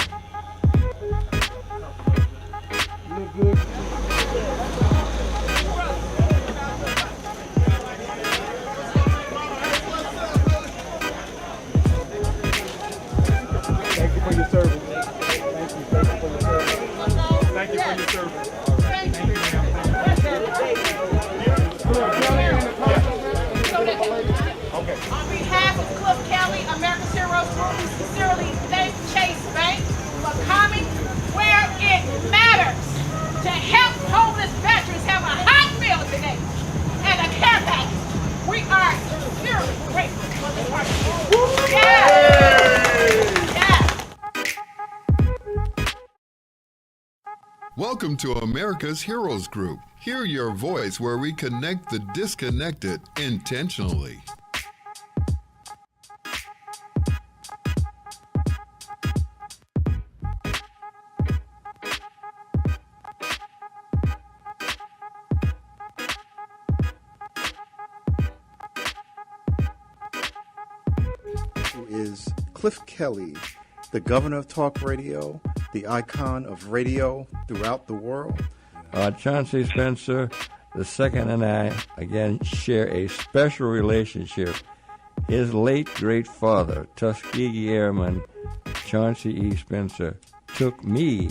Welcome to America's Heroes Group. Hear your voice where we connect the disconnected intentionally. Who is Cliff Kelley, the governor of talk radio, the icon of radio throughout the world. Chauncey Spencer II and I, again, share a special relationship. His late great father, Tuskegee Airman Chauncey E. Spencer, took me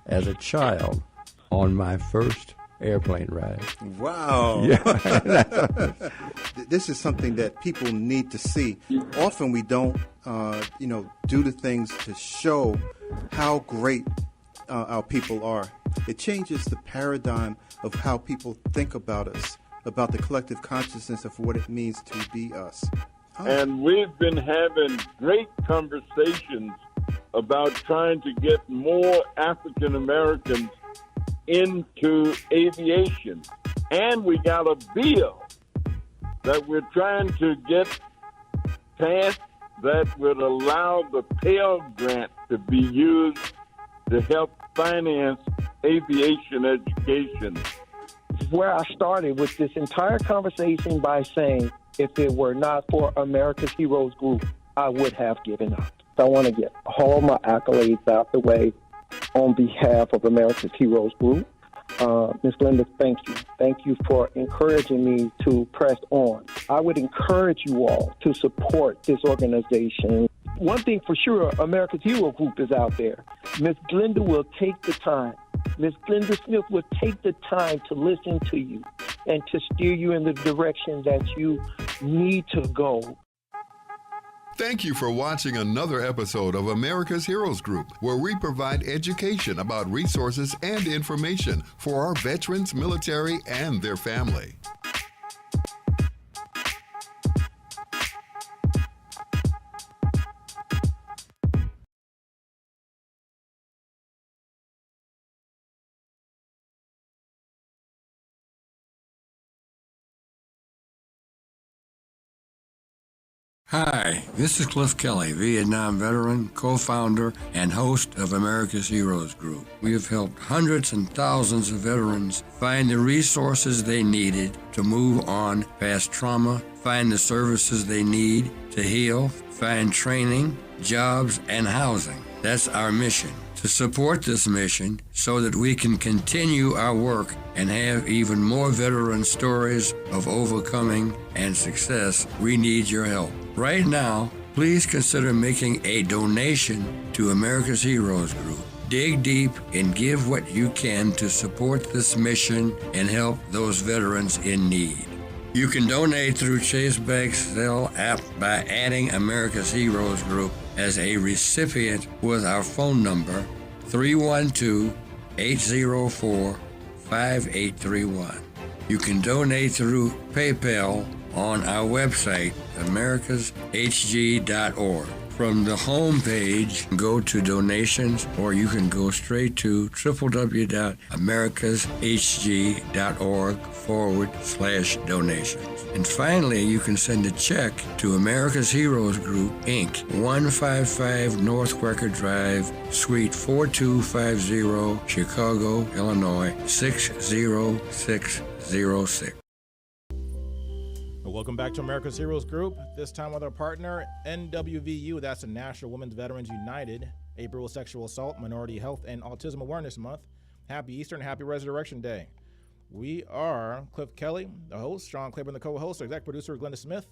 as a child on my first airplane ride. Wow. Yeah. This is something that people need to see. Often we don't, do the things to show how great our people are. It changes the paradigm of how people think about us, about the collective consciousness of what it means to be us. And we've been having great conversations about trying to get more African Americans into aviation. And we got a bill that we're trying to get passed that would allow the Pell Grant to be used to help finance aviation education. Where I started with this entire conversation by saying, if it were not for America's Heroes Group, I would have given up. So I want to get all my accolades out the way on behalf of America's Heroes Group. Ms. Glenda, thank you. Thank you for encouraging me to press on. I would encourage you all to support this organization. One thing for sure, America's Hero Group is out there. Ms. Glenda will take the time. Ms. Glenda Smith will take the time to listen to you and to steer you in the direction that you need to go. Thank you for watching another episode of America's Heroes Group, where we provide education about resources and information for our veterans, military, and their family. Hi, this is Cliff Kelley, Vietnam veteran, co-founder, and host of America's Heroes Group. We have helped hundreds and thousands of veterans find the resources they needed to move on past trauma, find the services they need to heal, find training, jobs, and housing. That's our mission. To support this mission so that we can continue our work and have even more veteran stories of overcoming and success, we need your help. Right now, please consider making a donation to America's Heroes Group. Dig deep and give what you can to support this mission and help those veterans in need. You can donate through Chase Bank Zelle app by adding America's Heroes Group as a recipient with our phone number 312-804-5831. You can donate through PayPal on our website, americashg.org. From the home page, go to donations, or you can go straight to www.americashg.org/donations. And finally, you can send a check to America's Heroes Group, Inc., 155 North Quaker Drive, Suite 4250, Chicago, Illinois, 60606. Welcome back to America's Heroes Group, this time with our partner, NWVU, that's the National Women's Veterans United, April Sexual Assault, Minority Health, and Autism Awareness Month. Happy Easter and Happy Resurrection Day. We are Cliff Kelley, the host, Sean Claiborne, the co-host, exec producer, Glenda Smith,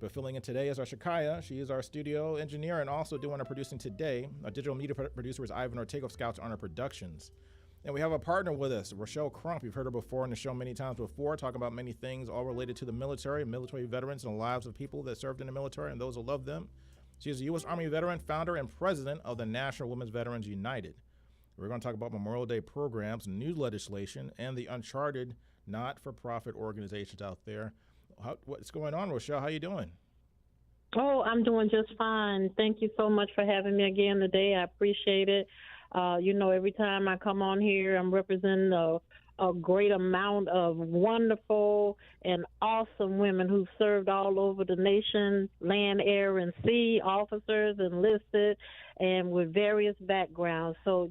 but filling in today is our Shakaya. She is our studio engineer and also doing our producing today. Our digital media producer is Ivan Ortega of Scouts Honor Productions. And we have a partner with us, Rochelle Crump. You've heard her before on the show many times before, talking about many things all related to the military veterans, and the lives of people that served in the military and those who love them. She is a U.S. Army veteran, founder, and president of the National Women's Veterans United. We're going to talk about Memorial Day programs, new legislation, and the uncharted not-for-profit organizations out there. What's going on, Rochelle? How you doing? Oh, I'm doing just fine. Thank you so much for having me again today. I appreciate it. Every time I come on here, I'm representing a great amount of wonderful and awesome women who've served all over the nation, land, air, and sea, officers, enlisted, and with various backgrounds. So,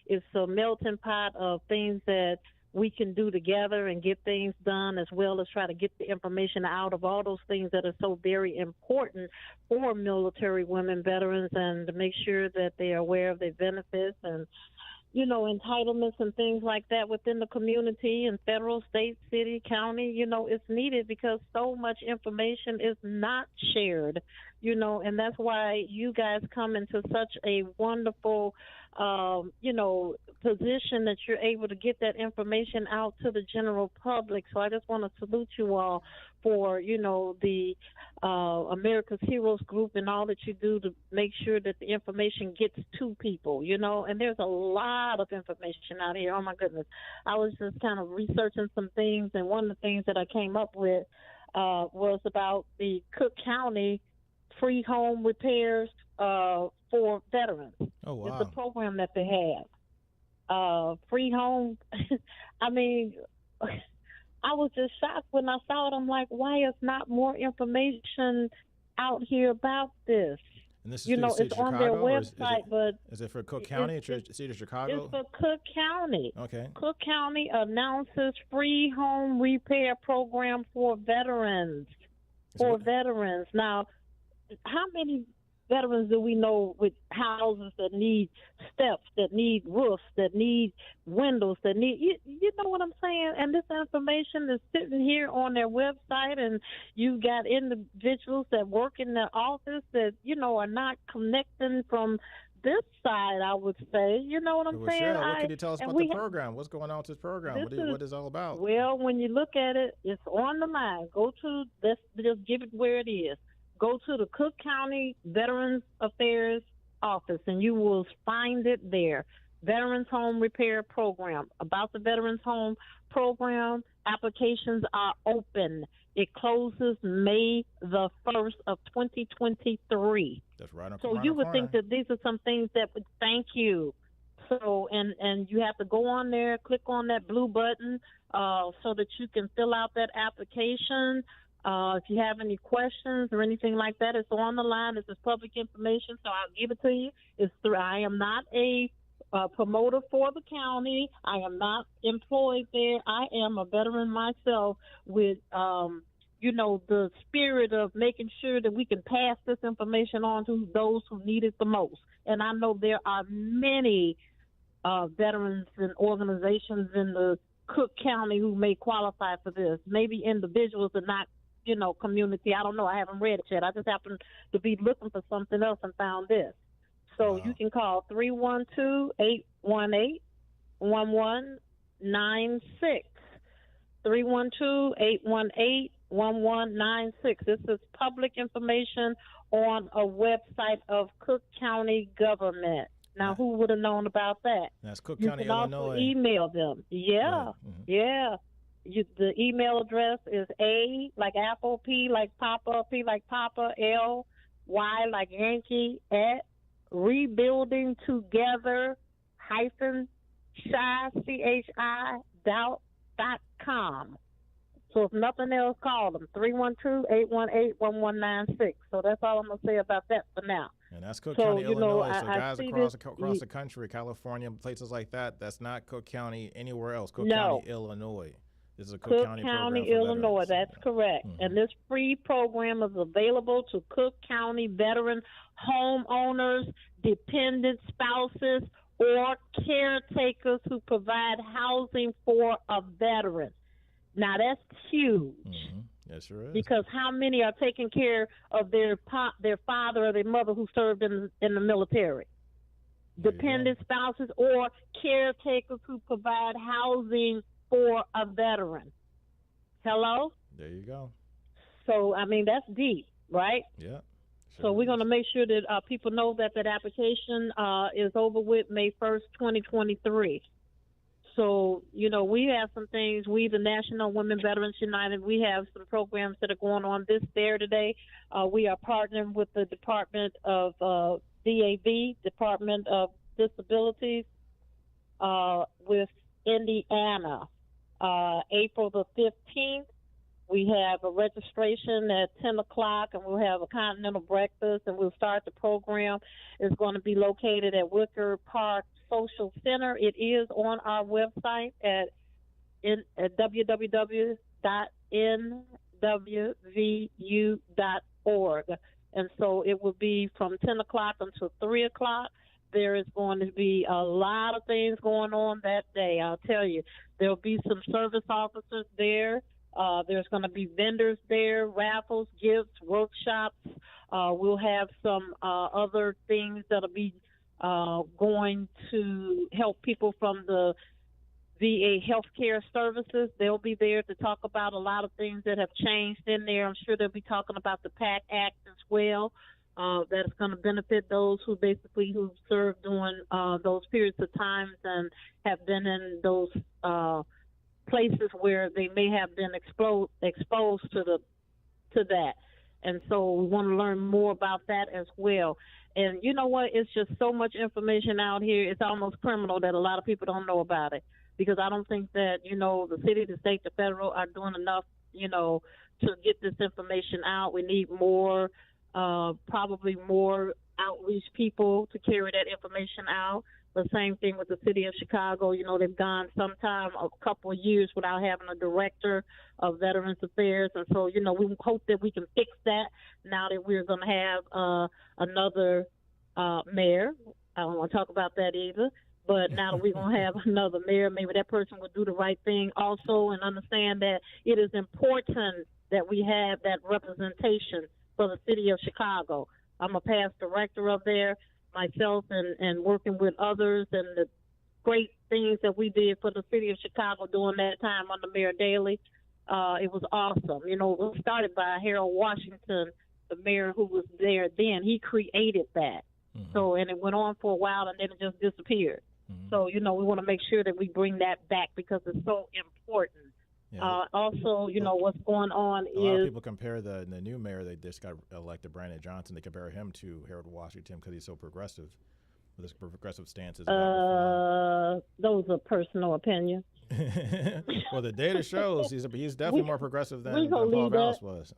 it's a melting pot of things that we can do together and get things done, as well as try to get the information out of all those things that are so very important for military women veterans, and to make sure that they are aware of their benefits and entitlements and things like that within the community and federal, state, city, county. It's needed because so much information is not shared, and that's why you guys come into such a wonderful, position that you're able to get that information out to the general public. So I just want to salute you all for, the America's Heroes Group and all that you do to make sure that the information gets to people, and there's a lot of information out here. Oh, my goodness. I was just kind of researching some things, and one of the things that I came up with was about the Cook County free home repairs for veterans. Oh, wow. It's a program that they have. Free home. I mean, I was just shocked when I saw it. I'm like, why is not more information out here about this? And this is it's on their website, but is it for Cook County, City of Chicago? It's for Cook County. Okay. Cook County announces free home repair program for veterans. Veterans. Now, how many veterans do we know with houses that need steps, that need roofs, that need windows, that need, you know what I'm saying? And this information is sitting here on their website, and you've got individuals that work in the office that, are not connecting from this side, I would say. You know what I'm saying? Sure. What can you tell us about the program? What's going on with this program? What is it all about? Well, when you look at it, it's on the line. Let's just give it where it is. Go to the Cook County Veterans Affairs Office, and you will find it there. Veterans Home Repair Program. About the Veterans Home Program, applications are open. It closes May the 1st of 2023. That's right. So you would think that these are some things that would thank you. So, and you have to go on there, click on that blue button so that you can fill out that application. If you have any questions or anything like that, it's on the line. This is public information, so I'll give it to you. I am not a promoter for the county. I am not employed there. I am a veteran myself with, the spirit of making sure that we can pass this information on to those who need it the most. And I know there are many veterans and organizations in the Cook County who may qualify for this. Maybe individuals are not, community. I don't know. I haven't read it yet. I just happened to be looking for something else and found this. So you can call 312-818-1196. 312-818-1196. This is public information on a website of Cook County government. Now, who would have known about that? That's Cook County, Illinois. You can also email them. Yeah, right. Mm-hmm. Yeah. The email address is A like Apple, P like Papa, P like Papa, L, Y like Yankee, at rebuildingtogether CHI.com. So if nothing else, call them, 312-818-1196. So that's all I'm going to say about that for now. And that's Cook County, Illinois. So guys across the country, California, places like that, that's not Cook County anywhere else. Cook County, Illinois. This is a Cook County Illinois. Veterans. That's correct. Mm-hmm. And this free program is available to Cook County veteran homeowners, dependent spouses, or caretakers who provide housing for a veteran. Now, that's huge. Mm-hmm. Yes, sure is. Because how many are taking care of their father or their mother who served in the military? Dependent spouses or caretakers who provide housing for a veteran. Hello? There you go. So, that's deep, right? Yeah. Sure so we're going to make sure that people know that application is over with May 1st, 2023. So, we have some things. We, the National Women Veterans United, we have some programs that are going on today. We are partnering with the Department of DAV, Department of Disabilities with Indiana. April the 15th, we have a registration at 10 o'clock, and we'll have a continental breakfast, and we'll start the program. It's going to be located at Wicker Park Social Center. It is on our website at www.nwvu.org. And so it will be from 10 o'clock until 3 o'clock. There is going to be a lot of things going on that day. I'll tell you, there'll be some service officers there. There's going to be vendors there, raffles, gifts, workshops. We'll have some other things that'll be going to help people from the VA healthcare services. They'll be there to talk about a lot of things that have changed in there. I'm sure they'll be talking about the PAC Act as well. That's going to benefit those who served during those periods of times and have been in those places where they may have been exposed to that. And so we want to learn more about that as well. And you know what? It's just so much information out here. It's almost criminal that a lot of people don't know about it, because I don't think that, the city, the state, the federal are doing enough, to get this information out. We need more, probably more outreach people to carry that information out. The same thing with the city of Chicago. They've gone a couple of years without having a director of Veterans Affairs. And so, we hope that we can fix that now that we're going to have another mayor. I don't want to talk about that either. But now that we're going to have another mayor, maybe that person will do the right thing also and understand that it is important that we have that representation for the city of Chicago. I'm a past director of there myself, and working with others, and the great things that we did for the city of Chicago during that time under Mayor Daley. It was awesome. It was started by Harold Washington, the mayor who was there then. He created that. Mm-hmm. So, and it went on for a while, and then it just disappeared. Mm-hmm. So, we want to make sure that we bring that back because it's so important. Yeah. Also, what's going on a lot of people compare the new mayor they just got elected, Brandon Johnson. They compare him to Harold Washington because he's so progressive with his progressive stances. Those are personal opinions. Well, the data shows he's definitely more progressive than Paul Vallis was.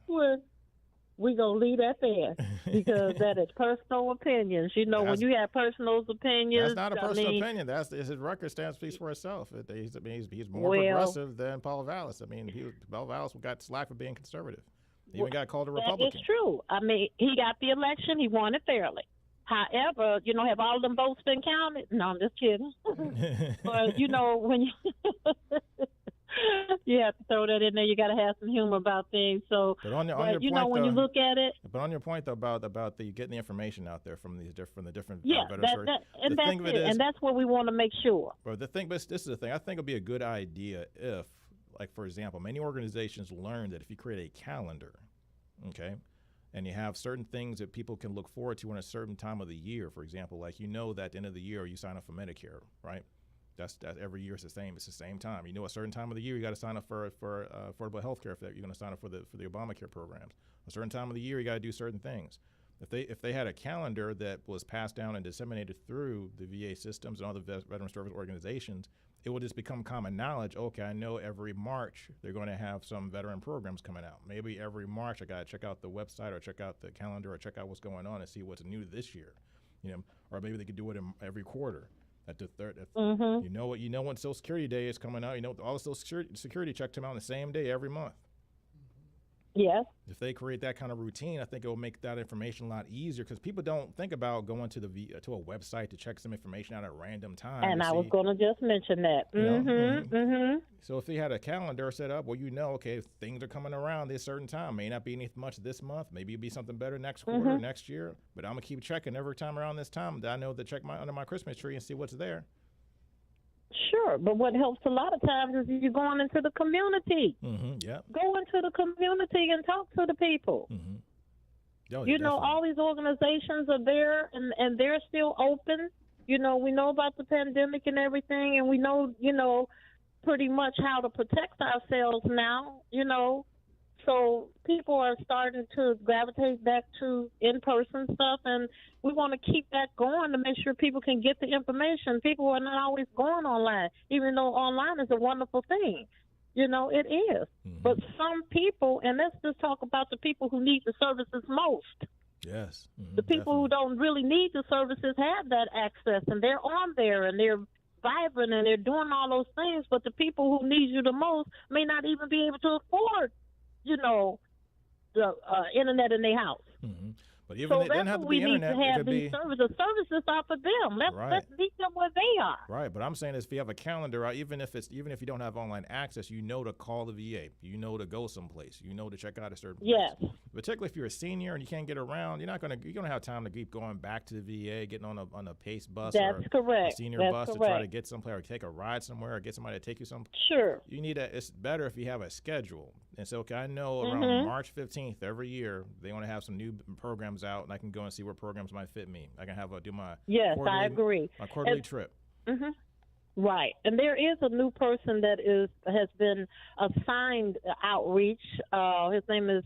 We're going to leave that there because that is personal opinions. When you have personal opinions. That's not a personal opinion. His record speaks for itself. He's more progressive than Paul Vallis. Paul Vallis got slack for being conservative. He even got called a Republican. That is true. He got the election. He won it fairly. However, have all them votes been counted? No, I'm just kidding. But, when you... You have to throw that in there. You got to have some humor about things. So, when you look at it. But on your point though about the getting the information out there from the different and that's what we want to make sure. But this is the thing. I think it'd be a good idea if, like for example, many organizations learn that if you create a calendar, okay, and you have certain things that people can look forward to in a certain time of the year. For example, like that at the end of the year you sign up for Medicare, right? That's every year. It's the same. It's the same time. A certain time of the year you got to sign up for affordable health care. If you're going to sign up for the Obamacare programs, a certain time of the year you got to do certain things. If they had a calendar that was passed down and disseminated through the VA systems and other veteran service organizations, it would just become common knowledge. Okay, I know every March they're going to have some veteran programs coming out. Maybe every March I got to check out the website or check out the calendar or check out what's going on and see what's new this year. Or maybe they could do it every quarter. At the third, mm-hmm. When Social Security Day is coming out, all the Social Security checks come out on the same day every month. Yes. If they create that kind of routine, I think it will make that information a lot easier because people don't think about going to to a website to check some information out at random time. And I was going to just mention that. Mm-hmm. So if they had a calendar set up where okay, things are coming around this certain time, may not be much this month, maybe it'll be something better next quarter, next year, but I'm gonna keep checking every time around this time that I know to check under my Christmas tree and see what's there. Sure, but what helps a lot of times is you're going into the community. Mm-hmm, yeah. Go into the community and talk to the people. Mm-hmm. All these organizations are there, and they're still open. We know about the pandemic and everything, and we know, pretty much how to protect ourselves now, So people are starting to gravitate back to in-person stuff, and we want to keep that going to make sure people can get the information. People are not always going online, even though online is a wonderful thing. You know, it is. Mm-hmm. But some people, and let's just talk about the people who need the services most. Yes. Mm-hmm, the people who don't really need the services have that access, and they're on there, and they're vibrant, and they're doing all those things. But the people who need you the most may not even be able to afford, you know, the internet in their house. Mm-hmm. But even So it doesn't that's have what to we be need internet. to It have could these be services. The services are for them. Let's meet them where they are. right. But I'm saying is, if you have a calendar, even if you don't have online access, you know to call the VA. You know to go someplace. You know to check out a certain place. Particularly if you're a senior and you can't get around, you're gonna have time to keep going back to the VA, getting on a PACE bus That's or correct. a senior That's bus correct. to try to get someplace or take a ride somewhere or get somebody to take you some. Sure. You need it's better if you have a schedule. And so I know Mm-hmm. around March 15th every year they want to have some new programs out, and I can go and see what programs might fit me. I can do my I agree. my quarterly trip. Mm-hmm. Right, and there is a new person that has been assigned outreach. His name is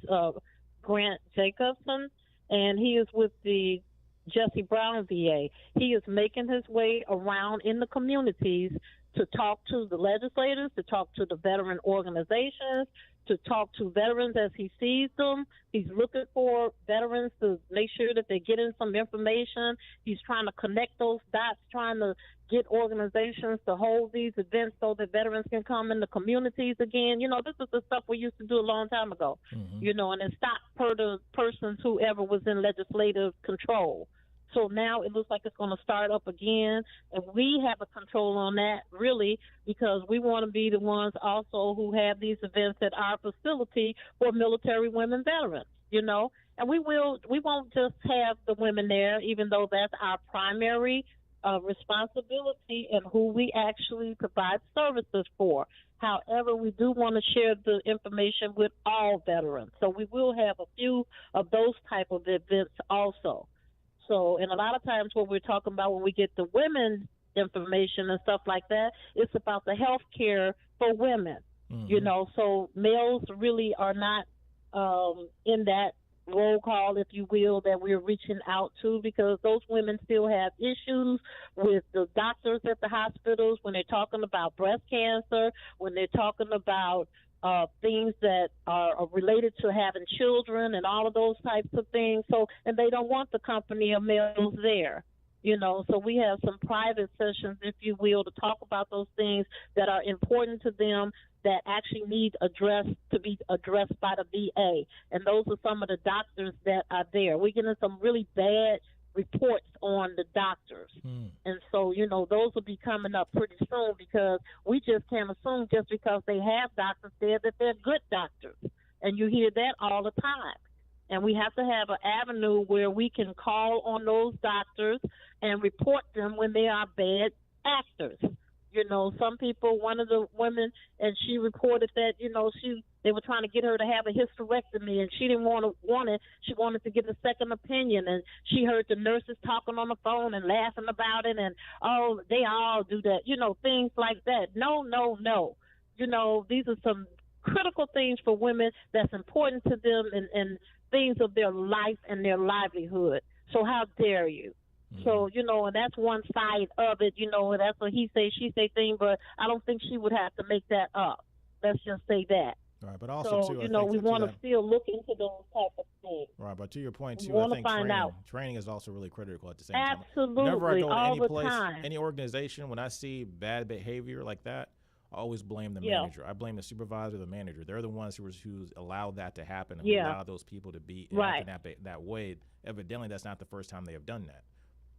Grant Jacobson, and he is with the Jesse Brown VA. He is making his way around in the communities to talk to the legislators, to talk to the veteran organizations, to talk to veterans as he sees them. He's looking for veterans to make sure that they're getting some information. He's trying to connect those dots, trying to get organizations to hold these events so that veterans can come in the communities again. You know, this is the stuff we used to do a long time ago, you know, and it stopped per the persons whoever was in legislative control. So now it looks like it's going to start up again, and we have a control on that, really, because we want to be the ones also who have these events at our facility for military women veterans, you know. And we won't just have the women there, even though that's our primary responsibility and who we actually provide services for. However, we do want to share the information with all veterans. So we will have a few of those type of events also. So, and a lot of times what we're talking about when we get the women's information and stuff like that, it's about the health care for women, you know. So males really are not in that roll call, if you will, that we're reaching out to, because those women still have issues with the doctors at the hospitals when they're talking about breast cancer, when they're talking about things that are related to having children and all of those types of things. So, and they don't want the company of males there, you know. So we have some private sessions, if you will, to talk about those things that are important to them that actually need to be addressed by the VA. And those are some of the doctors that are there. We're getting some really bad reports on the doctors. And so, you know, those will be coming up pretty soon, because we just can't assume just because they have doctors there that they're good doctors. And you hear that all the time. And we have to have an avenue where we can call on those doctors and report them when they are bad actors. You know, some people, one of the women, and she reported that, you know, they were trying to get her to have a hysterectomy, and she didn't want it. She wanted to get a second opinion, and she heard the nurses talking on the phone and laughing about it, and, oh, they all do that, you know, things like that. No. You know, these are some critical things for women that's important to them and things of their life and their livelihood. So how dare you? So, you know, and that's one side of it, you know, and that's a he say, she say thing, but I don't think she would have to make that up. Let's just say that. Right, but also, so, too, you know, we want to still look into those type of things. Right, but to your point, too, we I think find out. training is also really critical at the same time. Absolutely, Whenever I go to all any the place, time. any organization, when I see bad behavior like that, I always blame the manager. I blame the supervisor, the manager. They're the ones who allowed that to happen, and who allowed those people to be acting that way. Evidently, that's not the first time they have done that.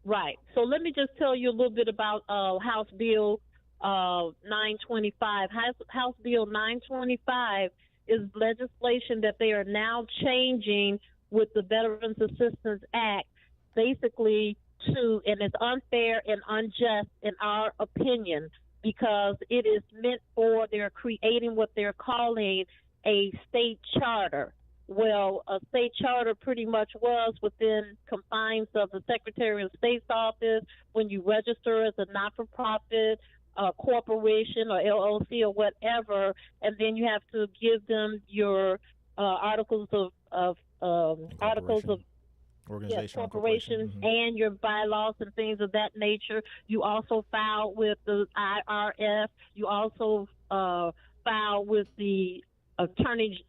Right. So let me just tell you a little bit about House Bill 925. House Bill 925 is legislation that they are now changing with the Veterans Assistance Act, basically and it's unfair and unjust in our opinion, because it is meant for, they're creating what they're calling a state charter. Well, a state charter pretty much was within confines of the Secretary of State's office when you register as a not-for-profit corporation or LLC or whatever, and then you have to give them your articles of corporations and your bylaws and things of that nature. You also file with the IRS. You also file with the Attorney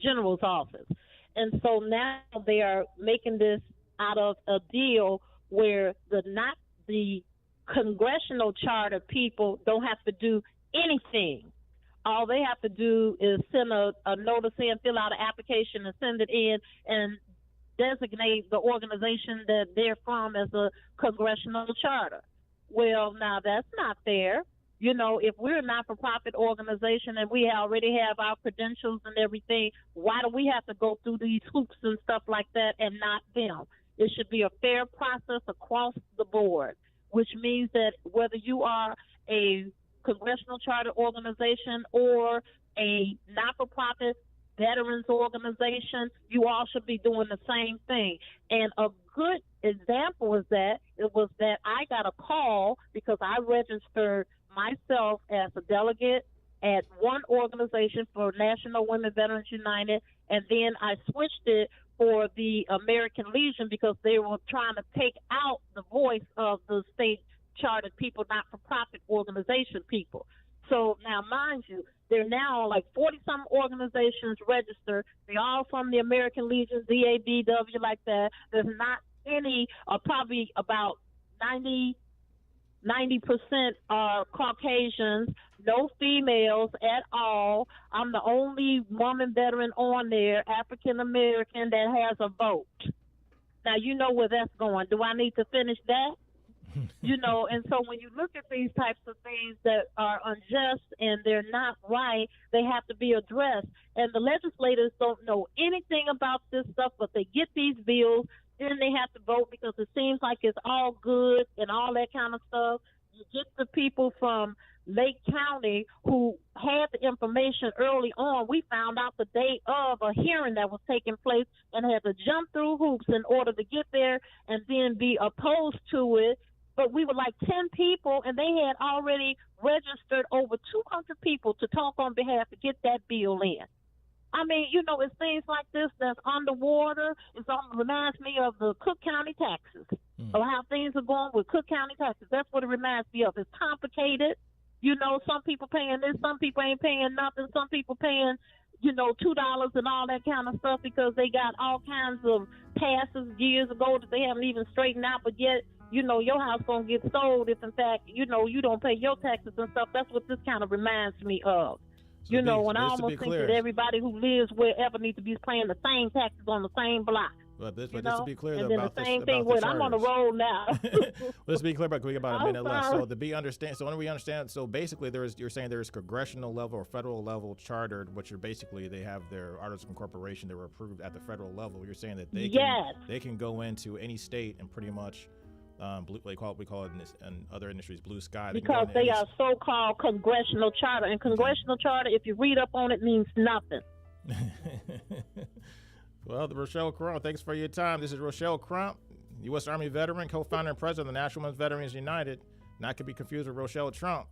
General's office. And so now they are making this out of a deal where not the congressional charter people don't have to do anything. All they have to do is send a notice in, fill out an application, and send it in, and designate the organization that they're from as a congressional charter. Well, now that's not fair. You know, if we're a not-for-profit organization and we already have our credentials and everything, why do we have to go through these hoops and stuff like that and not them? It should be a fair process across the board, which means that whether you are a congressional charter organization or a not-for-profit veterans organization, you all should be doing the same thing. And a good example is that it was that I got a call because I registered myself as a delegate at one organization for National Women Veterans United, and then I switched it for the American Legion because they were trying to take out the voice of the state chartered people, not-for-profit organization people. So now, mind you, there are now like 40-some organizations registered. They're all from the American Legion, VABW, like that. There's not any, probably about 90% are Caucasians, no females at all. I'm the only woman veteran on there, African American, that has a vote. Now, you know where that's going. Do I need to finish that? You know, and so when you look at these types of things that are unjust and they're not right, they have to be addressed. And the legislators don't know anything about this stuff, but they get these bills, then they have to vote because it seems like it's all good and all that kind of stuff. You get the people from Lake County who had the information early on. We found out the day of a hearing that was taking place and had to jump through hoops in order to get there and then be opposed to it. But we were like 10 people, and they had already registered over 200 people to talk on behalf to get that bill in. I mean, you know, it's things like this that's underwater. It reminds me of the Cook County taxes, of how things are going with Cook County taxes. That's what it reminds me of. It's complicated. You know, some people paying this, some people ain't paying nothing, some people paying, you know, $2 and all that kind of stuff because they got all kinds of passes years ago that they haven't even straightened out, but yet, you know, your house going to get sold if, in fact, you know, you don't pay your taxes and stuff. That's what this kind of reminds me of. So you know, when I almost think that everybody who lives wherever needs to be paying the same taxes on the same block. But just to be clear, and then about the same thing with I'm on the road now. Let's be clear, but we got about a minute left. So when we understand, so basically you're saying there's congressional level or federal level chartered, which are basically they have their articles of incorporation that were approved at the federal level. You're saying that they can go into any state and pretty much we call it in other industries blue sky. Because they are so-called congressional charter. And congressional charter, if you read up on it, means nothing. Well, Rochelle Crump, thanks for your time. This is Rochelle Crump, U.S. Army veteran, co-founder and president of the National Women's Veterans United. Not to be confused with Rochelle Trump.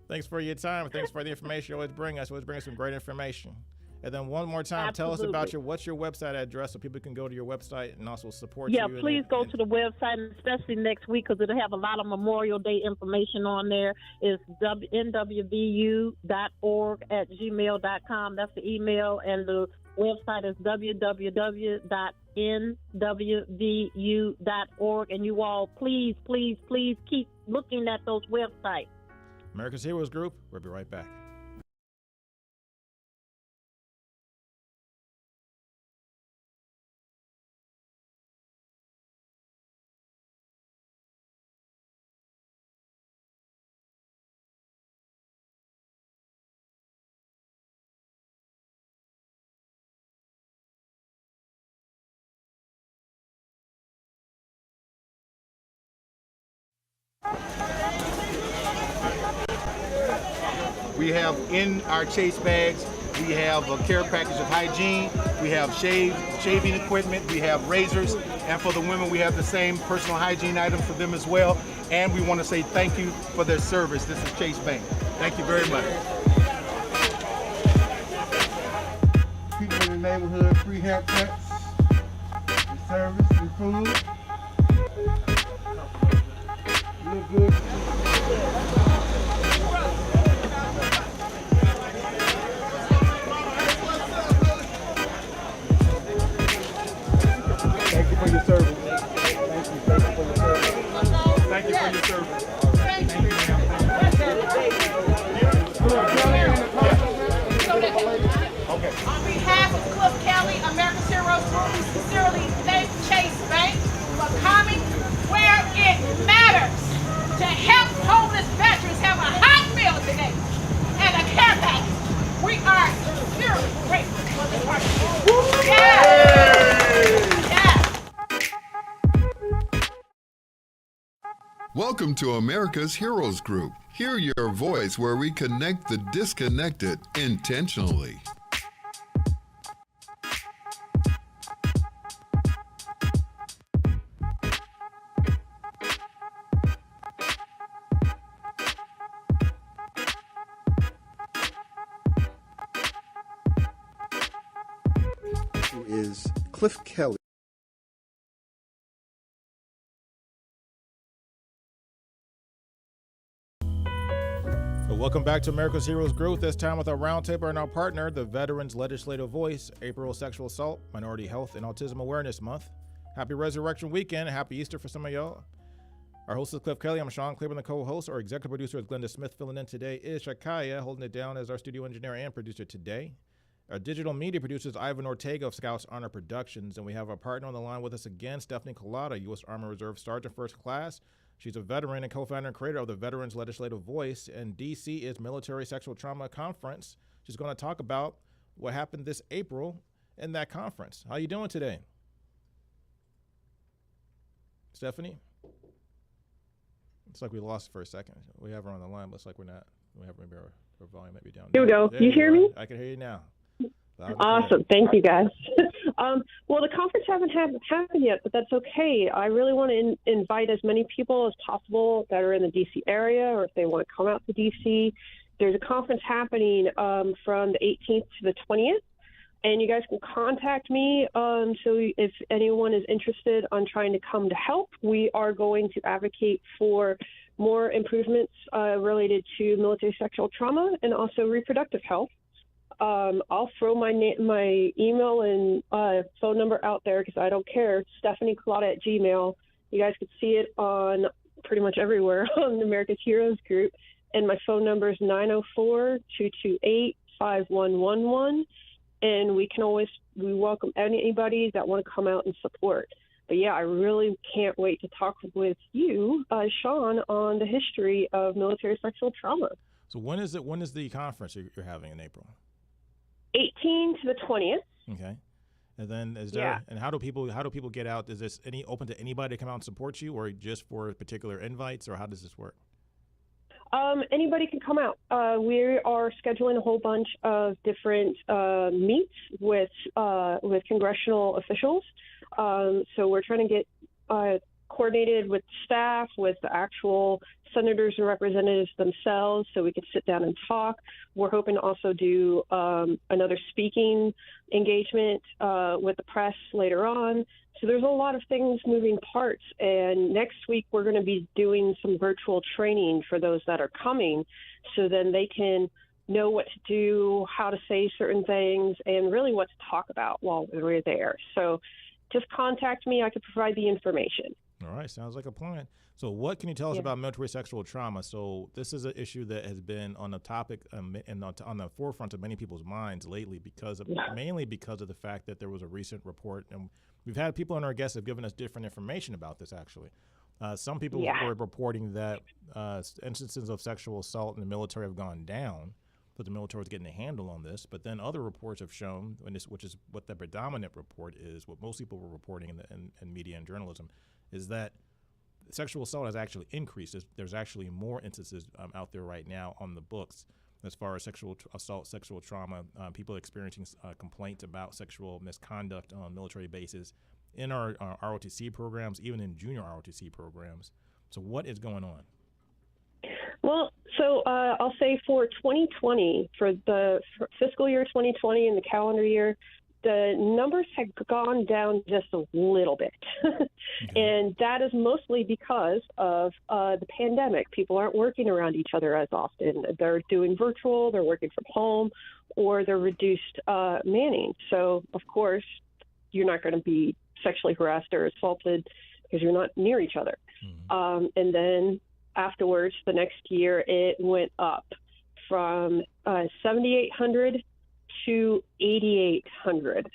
Thanks for your time. Thanks for the information you always bring us. Always bring us some great information. And then one more time, Tell us about what's your website address so people can go to your website and also support you. Yeah, please go to the website, especially next week because it'll have a lot of Memorial Day information on there. It's nwvu.org@gmail.com. That's the email, and the website is www.nwvu.org. And you all, please, please, please keep looking at those websites. America's Heroes Group, we'll be right back. We have in our chase bags, we have a care package of hygiene, we have shaving equipment, we have razors, and for the women we have the same personal hygiene items for them as well. And we want to say thank you for their service. This is Chase Bank. Thank you very much. neighborhood, free haircuts, free service, free food. Look good. Thank you for your service. Thank you for your service. Thank you for your service. Thank you, ma'am. Okay. On behalf of Cliff Kelley, America's Heroes Group, we sincerely thank Chase Bank for coming where it matters to help homeless veterans have a hot meal today and a care package. We are sincerely grateful for this partnership. Yes. Welcome to America's Heroes Group. Hear your voice where we connect the disconnected intentionally. Who is Cliff Kelley. Welcome back to America's Heroes Group, this time with our roundtable and our partner, the Veterans Legislative Voice, April Sexual Assault, Minority Health, and Autism Awareness Month. Happy Resurrection Weekend, and Happy Easter for some of y'all. Our host is Cliff Kelley. I'm Sean Claiborne, the co-host. Our executive producer is Glenda Smith. Filling in today is Shakaya, holding it down as our studio engineer and producer today. Our digital media producer is Ivan Ortega of Scouts Honor Productions, and we have our partner on the line with us again, Stephanie Collada, U.S. Army Reserve Sergeant First Class. She's a veteran and co-founder and creator of the Veterans Legislative Voice, and DC is Military Sexual Trauma Conference. She's going to talk about what happened this April in that conference. How you doing today, Stephanie? Looks like we lost for a second. We have her on the line. Looks like we're not. We have maybe our volume might be down. Here we go. You hear me? I can hear you now. Awesome. Thank you, guys. Well, the conference hasn't happened yet, but that's okay. I really want to invite as many people as possible that are in the D.C. area, or if they want to come out to D.C. There's a conference happening from the 18th to the 20th, and you guys can contact me. So if anyone is interested on trying to come to help, we are going to advocate for more improvements related to military sexual trauma and also reproductive health. I'll throw my email and phone number out there because I don't care. Stephanie Collada at Gmail. You guys can see it on pretty much everywhere on America's Heroes Group. And my phone number is 904-228-5111. And we welcome anybody that want to come out and support. But yeah, I really can't wait to talk with you, Sean, on the history of military sexual trauma. So when is the conference you're having in April? 18 to the 20th. Okay. And then and how do people get out? Is this open to anybody to come out and support you, or just for particular invites, or how does this work? Anybody can come out. We are scheduling a whole bunch of different meets with congressional officials. So we're trying to get coordinated with staff, with the actual senators and representatives themselves, so we could sit down and talk. We're hoping to also do another speaking engagement with the press later on. So there's a lot of things, moving parts. And next week we're going to be doing some virtual training for those that are coming, so then they can know what to do, how to say certain things, and really what to talk about while we're there. So just contact me. I can provide the information. All right. Sounds like a plan. So what can you tell us about military sexual trauma? So this is an issue that has been on the topic and on the forefront of many people's minds lately mainly because of the fact that there was a recent report, and we've had people on our guests have given us different information about this, actually. Some people were reporting that instances of sexual assault in the military have gone down, that the military was getting a handle on this. But then other reports have shown, which is what the predominant report is, what most people were reporting in media and journalism, is that sexual assault has actually increased. There's actually more instances out there right now on the books as far as sexual assault, sexual trauma, people experiencing complaints about sexual misconduct on military bases in our ROTC programs, even in junior ROTC programs. So what is going on? Well, so I'll say for 2020, for the fiscal year 2020 and the calendar year, the numbers have gone down just a little bit. And that is mostly because of the pandemic. People aren't working around each other as often. They're doing virtual, they're working from home, or they're reduced manning. So, of course, you're not going to be sexually harassed or assaulted because you're not near each other. And then afterwards, the next year, it went up from 7,800 to 8,800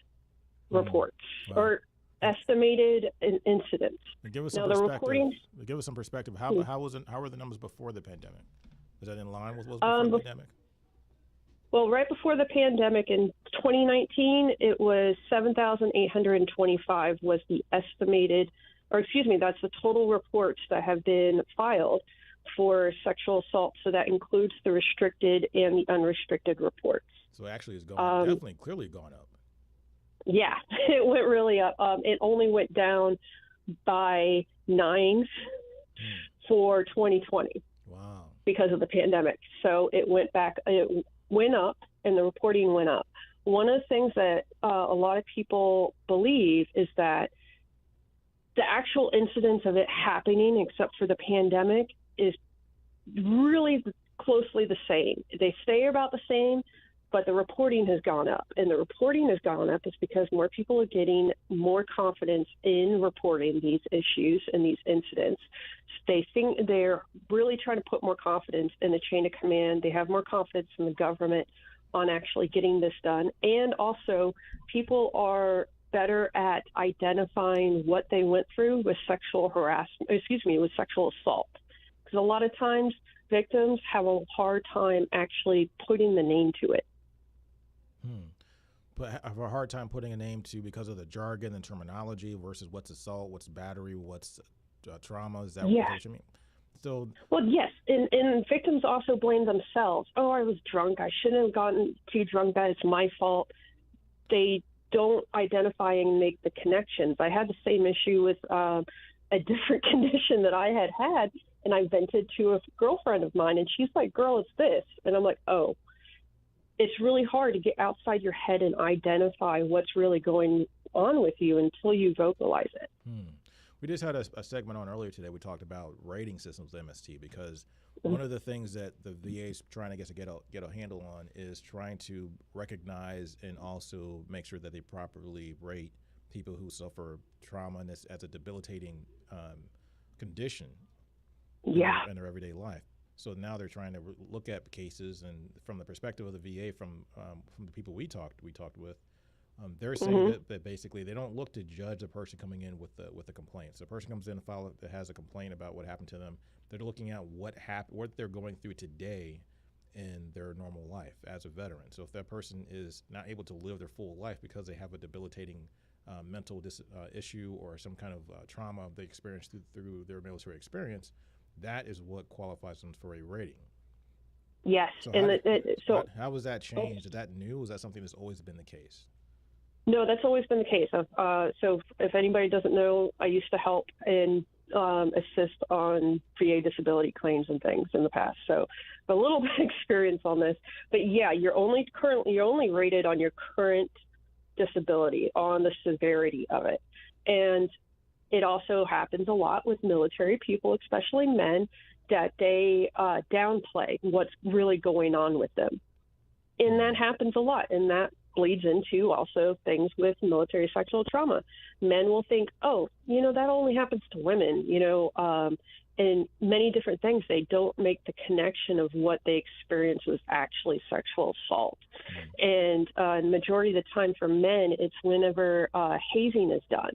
reports or estimated incidents. Give us some perspective. Give us some perspective. How were the numbers before the pandemic? Is that in line with what was before the pandemic? Well, right before the pandemic in 2019, it was 7,825 was the estimated, that's the total reports that have been filed for sexual assault. So that includes the restricted and the unrestricted reports. So actually it's gone, definitely clearly gone up. Yeah, it went really up. It only went down by 9 for 2020. Wow. Because of the pandemic. So it went up and the reporting went up. One of the things that a lot of people believe is that the actual incidence of it happening, except for the pandemic, is really closely the same. They stay about the same, but the reporting has gone up. And the reporting has gone up is because more people are getting more confidence in reporting these issues and these incidents. They think they're really trying to put more confidence in the chain of command. They have more confidence in the government on actually getting this done. And also, people are better at identifying what they went through with sexual with sexual assault. Because a lot of times, victims have a hard time actually putting the name to it. But I have a hard time putting a name to because of the jargon and terminology versus what's assault, what's battery, what's trauma. Is that what you mean? So, well, yes, and victims also blame themselves. Oh, I was drunk. I shouldn't have gotten too drunk. That is my fault. They don't identify and make the connections. I had the same issue with a different condition that I had, and I vented to a girlfriend of mine, and she's like, "Girl, it's this," and I'm like, "Oh." It's really hard to get outside your head and identify what's really going on with you until you vocalize it. We just had a segment on earlier today. We talked about rating systems with MST because one of the things that the VA is trying to get a handle on is trying to recognize and also make sure that they properly rate people who suffer trauma and as a debilitating condition in their everyday life. So now they're trying to look at cases, and from the perspective of the VA, from the people we talked with, they're saying that basically they don't look to judge a person coming in with a complaint. So a person comes in and that has a complaint about what happened to them. They're looking at what they're going through today in their normal life as a veteran. So if that person is not able to live their full life because they have a debilitating mental issue or some kind of trauma they experienced through their military experience, that is what qualifies them for a rating. Yes. So how was that changed? Is that new? Is that something that's always been the case? No, that's always been the case. So if anybody doesn't know, I used to help and assist on VA disability claims and things in the past. So a little bit of experience on this. But yeah, you're only rated on your current disability, on the severity of it. And it also happens a lot with military people, especially men, that they downplay what's really going on with them. And that happens a lot. And that bleeds into also things with military sexual trauma. Men will think, oh, that only happens to women, and many different things. They don't make the connection of what they experience was actually sexual assault. And the majority of the time for men, it's whenever hazing is done.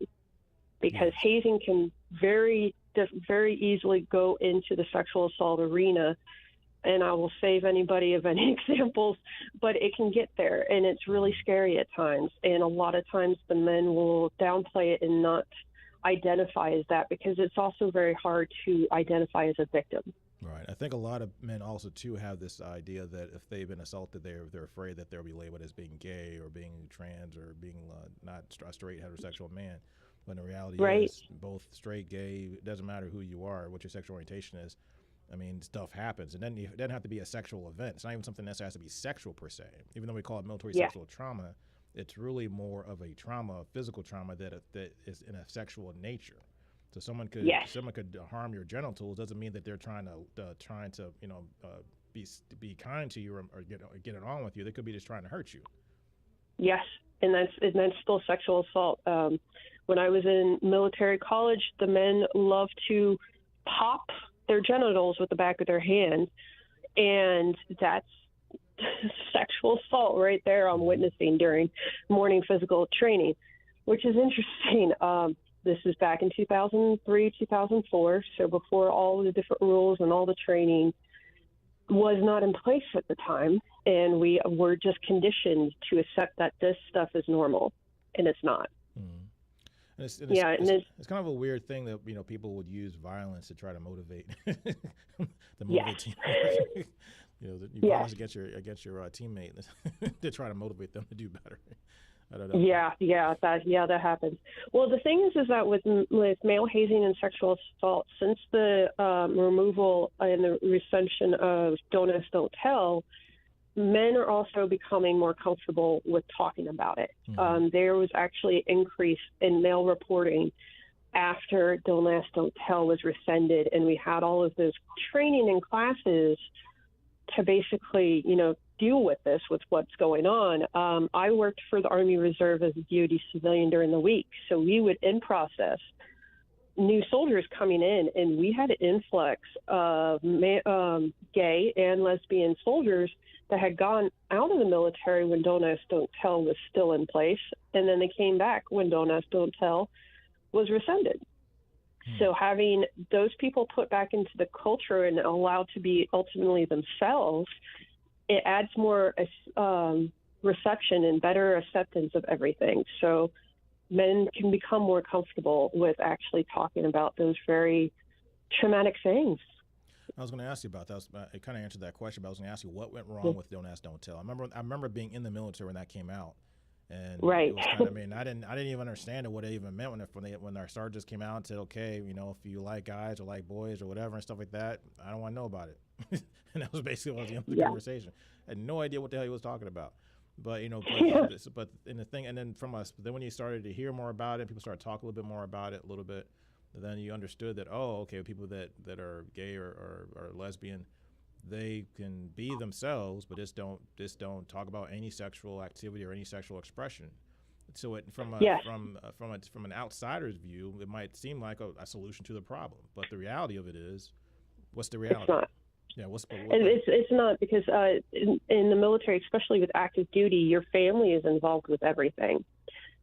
Because hazing can very easily go into the sexual assault arena, and I will save anybody of any examples, but it can get there, and it's really scary at times. And a lot of times the men will downplay it and not identify as that because it's also very hard to identify as a victim. Right. I think a lot of men also, too, have this idea that if they've been assaulted, they're afraid that they'll be labeled as being gay or being trans or being not a straight heterosexual man. When the reality is both straight, gay, it doesn't matter who you are, what your sexual orientation is. I mean, stuff happens. And then it doesn't have to be a sexual event. It's not even something that has to be sexual per se. Even though we call it military sexual trauma, It's really more of a trauma, a physical trauma that is in a sexual nature. So someone could harm your genitals. Doesn't mean that they're trying to be kind to you or get it on with you. They could be just trying to hurt you. Yes, and that's still sexual assault. When I was in military college, the men love to pop their genitals with the back of their hand, and that's sexual assault right there I'm witnessing during morning physical training, which is interesting. This is back in 2003, 2004, so before all the different rules and all the training was not in place at the time, and we were just conditioned to accept that this stuff is normal, and it's not. And it's kind of a weird thing that people would use violence to try to motivate teamwork. You violence against your teammate to try to motivate them to do better. I don't know. That happens. Well, the thing is that with male hazing and sexual assault, since the removal and the recension of Don't Ask, Don't Tell, men are also becoming more comfortable with talking about it. There was actually an increase in male reporting after Don't Ask, Don't Tell was rescinded, and we had all of those training and classes to basically, deal with what's going on. I worked for the Army Reserve as a DoD civilian during the week, so we would in-process new soldiers coming in, and we had an influx of gay and lesbian soldiers that had gone out of the military when Don't Ask, Don't Tell was still in place, and then they came back when Don't Ask, Don't Tell was rescinded. So having those people put back into the culture and allowed to be ultimately themselves, it adds more reception and better acceptance of everything. So men can become more comfortable with actually talking about those very traumatic things. I was going to ask you about that. It kind of answered that question, but I was going to ask you what went wrong with Don't Ask, Don't Tell. I remember being in the military when that came out, and it was kind of, I didn't even understand what it even meant when our sergeants came out and said, okay, if you like guys or like boys or whatever and stuff like that, I don't want to know about it. And that was basically the end of the conversation. I had no idea what the hell he was talking about. But but in the thing, and then then when you started to hear more about it, people started talking a little bit more about it, then you understood that, people that are gay or lesbian, they can be themselves, but just don't talk about any sexual activity or any sexual expression. So from an outsider's view, it might seem like a solution to the problem, but the reality of it is, what's the reality? It's not. Yeah, it's not, because in the military, especially with active duty, your family is involved with everything.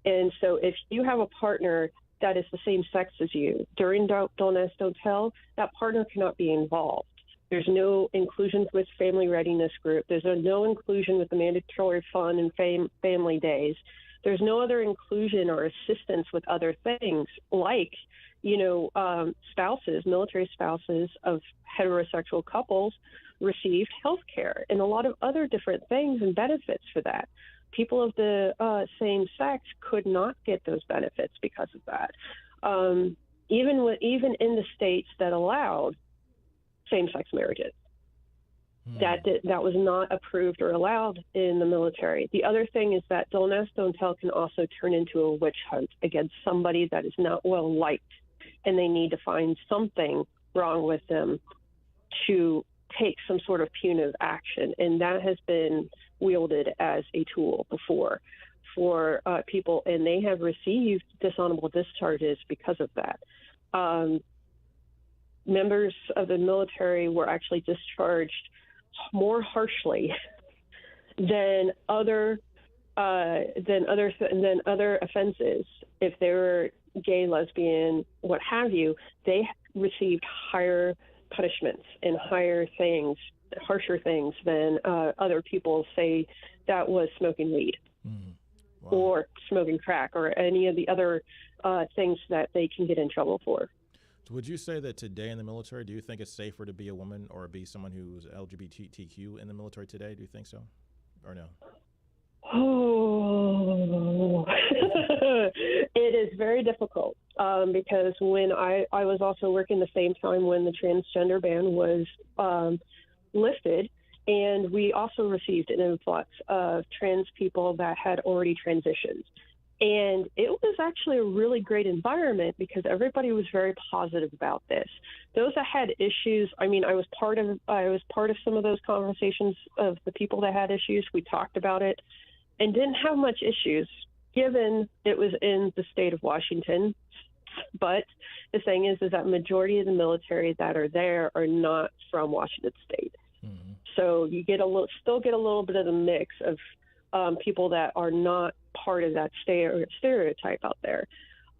And so if you have a partner that is the same sex as you during Don't Ask, Don't Tell, that partner cannot be involved. There's no inclusion with family readiness group. There's no inclusion with the mandatory fun and family days. There's no other inclusion or assistance with other things like, spouses, military spouses of heterosexual couples received health care and a lot of other different things and benefits for that. People of the same sex could not get those benefits because of that. Even in the states that allowed same-sex marriages, that was not approved or allowed in the military. The other thing is that Don't Ask, Don't Tell can also turn into a witch hunt against somebody that is not well liked, and they need to find something wrong with them to take some sort of punitive action. And that has been wielded as a tool before for people, and they have received dishonorable discharges because of that. Members of the military were actually discharged more harshly than other offenses. If they were gay, lesbian, what have you, they received higher punishments and harsher things than other people, say that was smoking weed or smoking crack or any of the other things that they can get in trouble for. So would you say that today in the military, do you think it's safer to be a woman or be someone who's LGBTQ in the military today? Do you think so or no? Oh, it is very difficult because when I was also working the same time when the transgender ban was lifted, And we also received an influx of trans people that had already transitioned. And it was actually a really great environment because everybody was very positive about this. Those that had issues, I mean, I was part of some of those conversations of the people that had issues. We talked about it and didn't have much issues, given it was in the state of Washington. But the thing is that majority of the military that are there are not from Washington State. Mm-hmm. So you still get a little bit of the mix of people that are not part of that stereotype out there.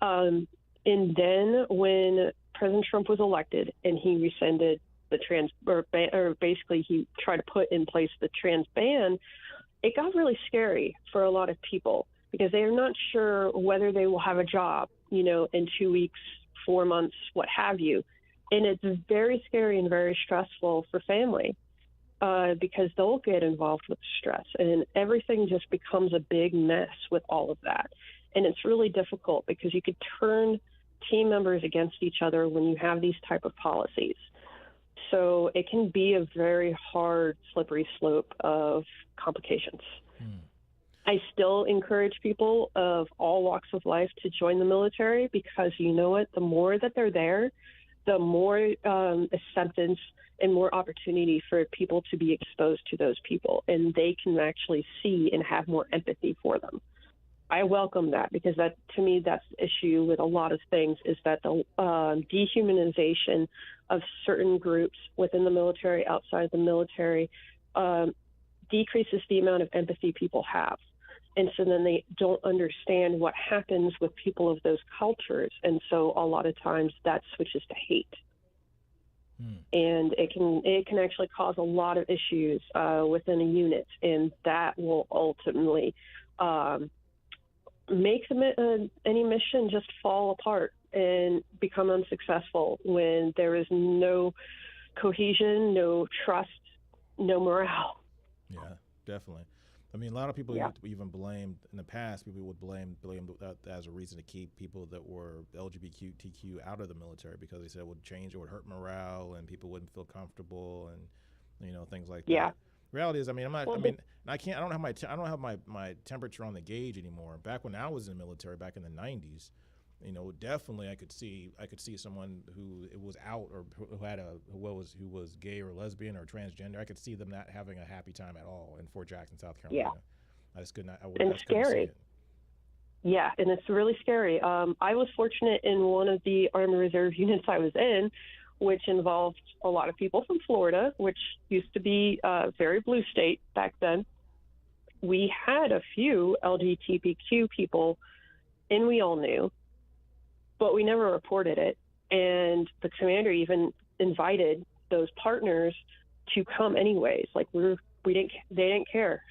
And then when President Trump was elected and he rescinded the basically he tried to put in place the trans ban, it got really scary for a lot of people because they are not sure whether they will have a job, in 2 weeks, 4 months, what have you. And it's very scary and very stressful for family. Because they'll get involved with stress and everything just becomes a big mess with all of that. And it's really difficult because you could turn team members against each other when you have these type of policies. So it can be a very hard, slippery slope of complications. I still encourage people of all walks of life to join the military because you know what, the more that they're there, the more acceptance and more opportunity for people to be exposed to those people, and they can actually see and have more empathy for them. I welcome that because that, to me, that's the issue with a lot of things is that the dehumanization of certain groups within the military, outside the military, decreases the amount of empathy people have. And so then they don't understand what happens with people of those cultures. And so a lot of times that switches to hate. And it can actually cause a lot of issues within a unit, and that will ultimately make any mission just fall apart and become unsuccessful when there is no cohesion, no trust, no morale. Yeah, definitely. I mean, a lot of people even blamed in the past. People would blame that as a reason to keep people that were LGBTQ out of the military because they said it would change, it would hurt morale, and people wouldn't feel comfortable, and things like that. Yeah. Reality is, I mean, I don't have my temperature on the gauge anymore. Back when I was in the military, back in the 90s, definitely I could see someone who was out or who was gay or lesbian or transgender. I could see them not having a happy time at all in Fort Jackson, South Carolina. Yeah. I just could not. And scary. Yeah, and it's really scary. I was fortunate in one of the Army Reserve units I was in, which involved a lot of people from Florida, which used to be a very blue state back then. We had a few LGBTQ people, and we all knew, but we never reported it. And the commander even invited those partners to come anyways. Like they didn't care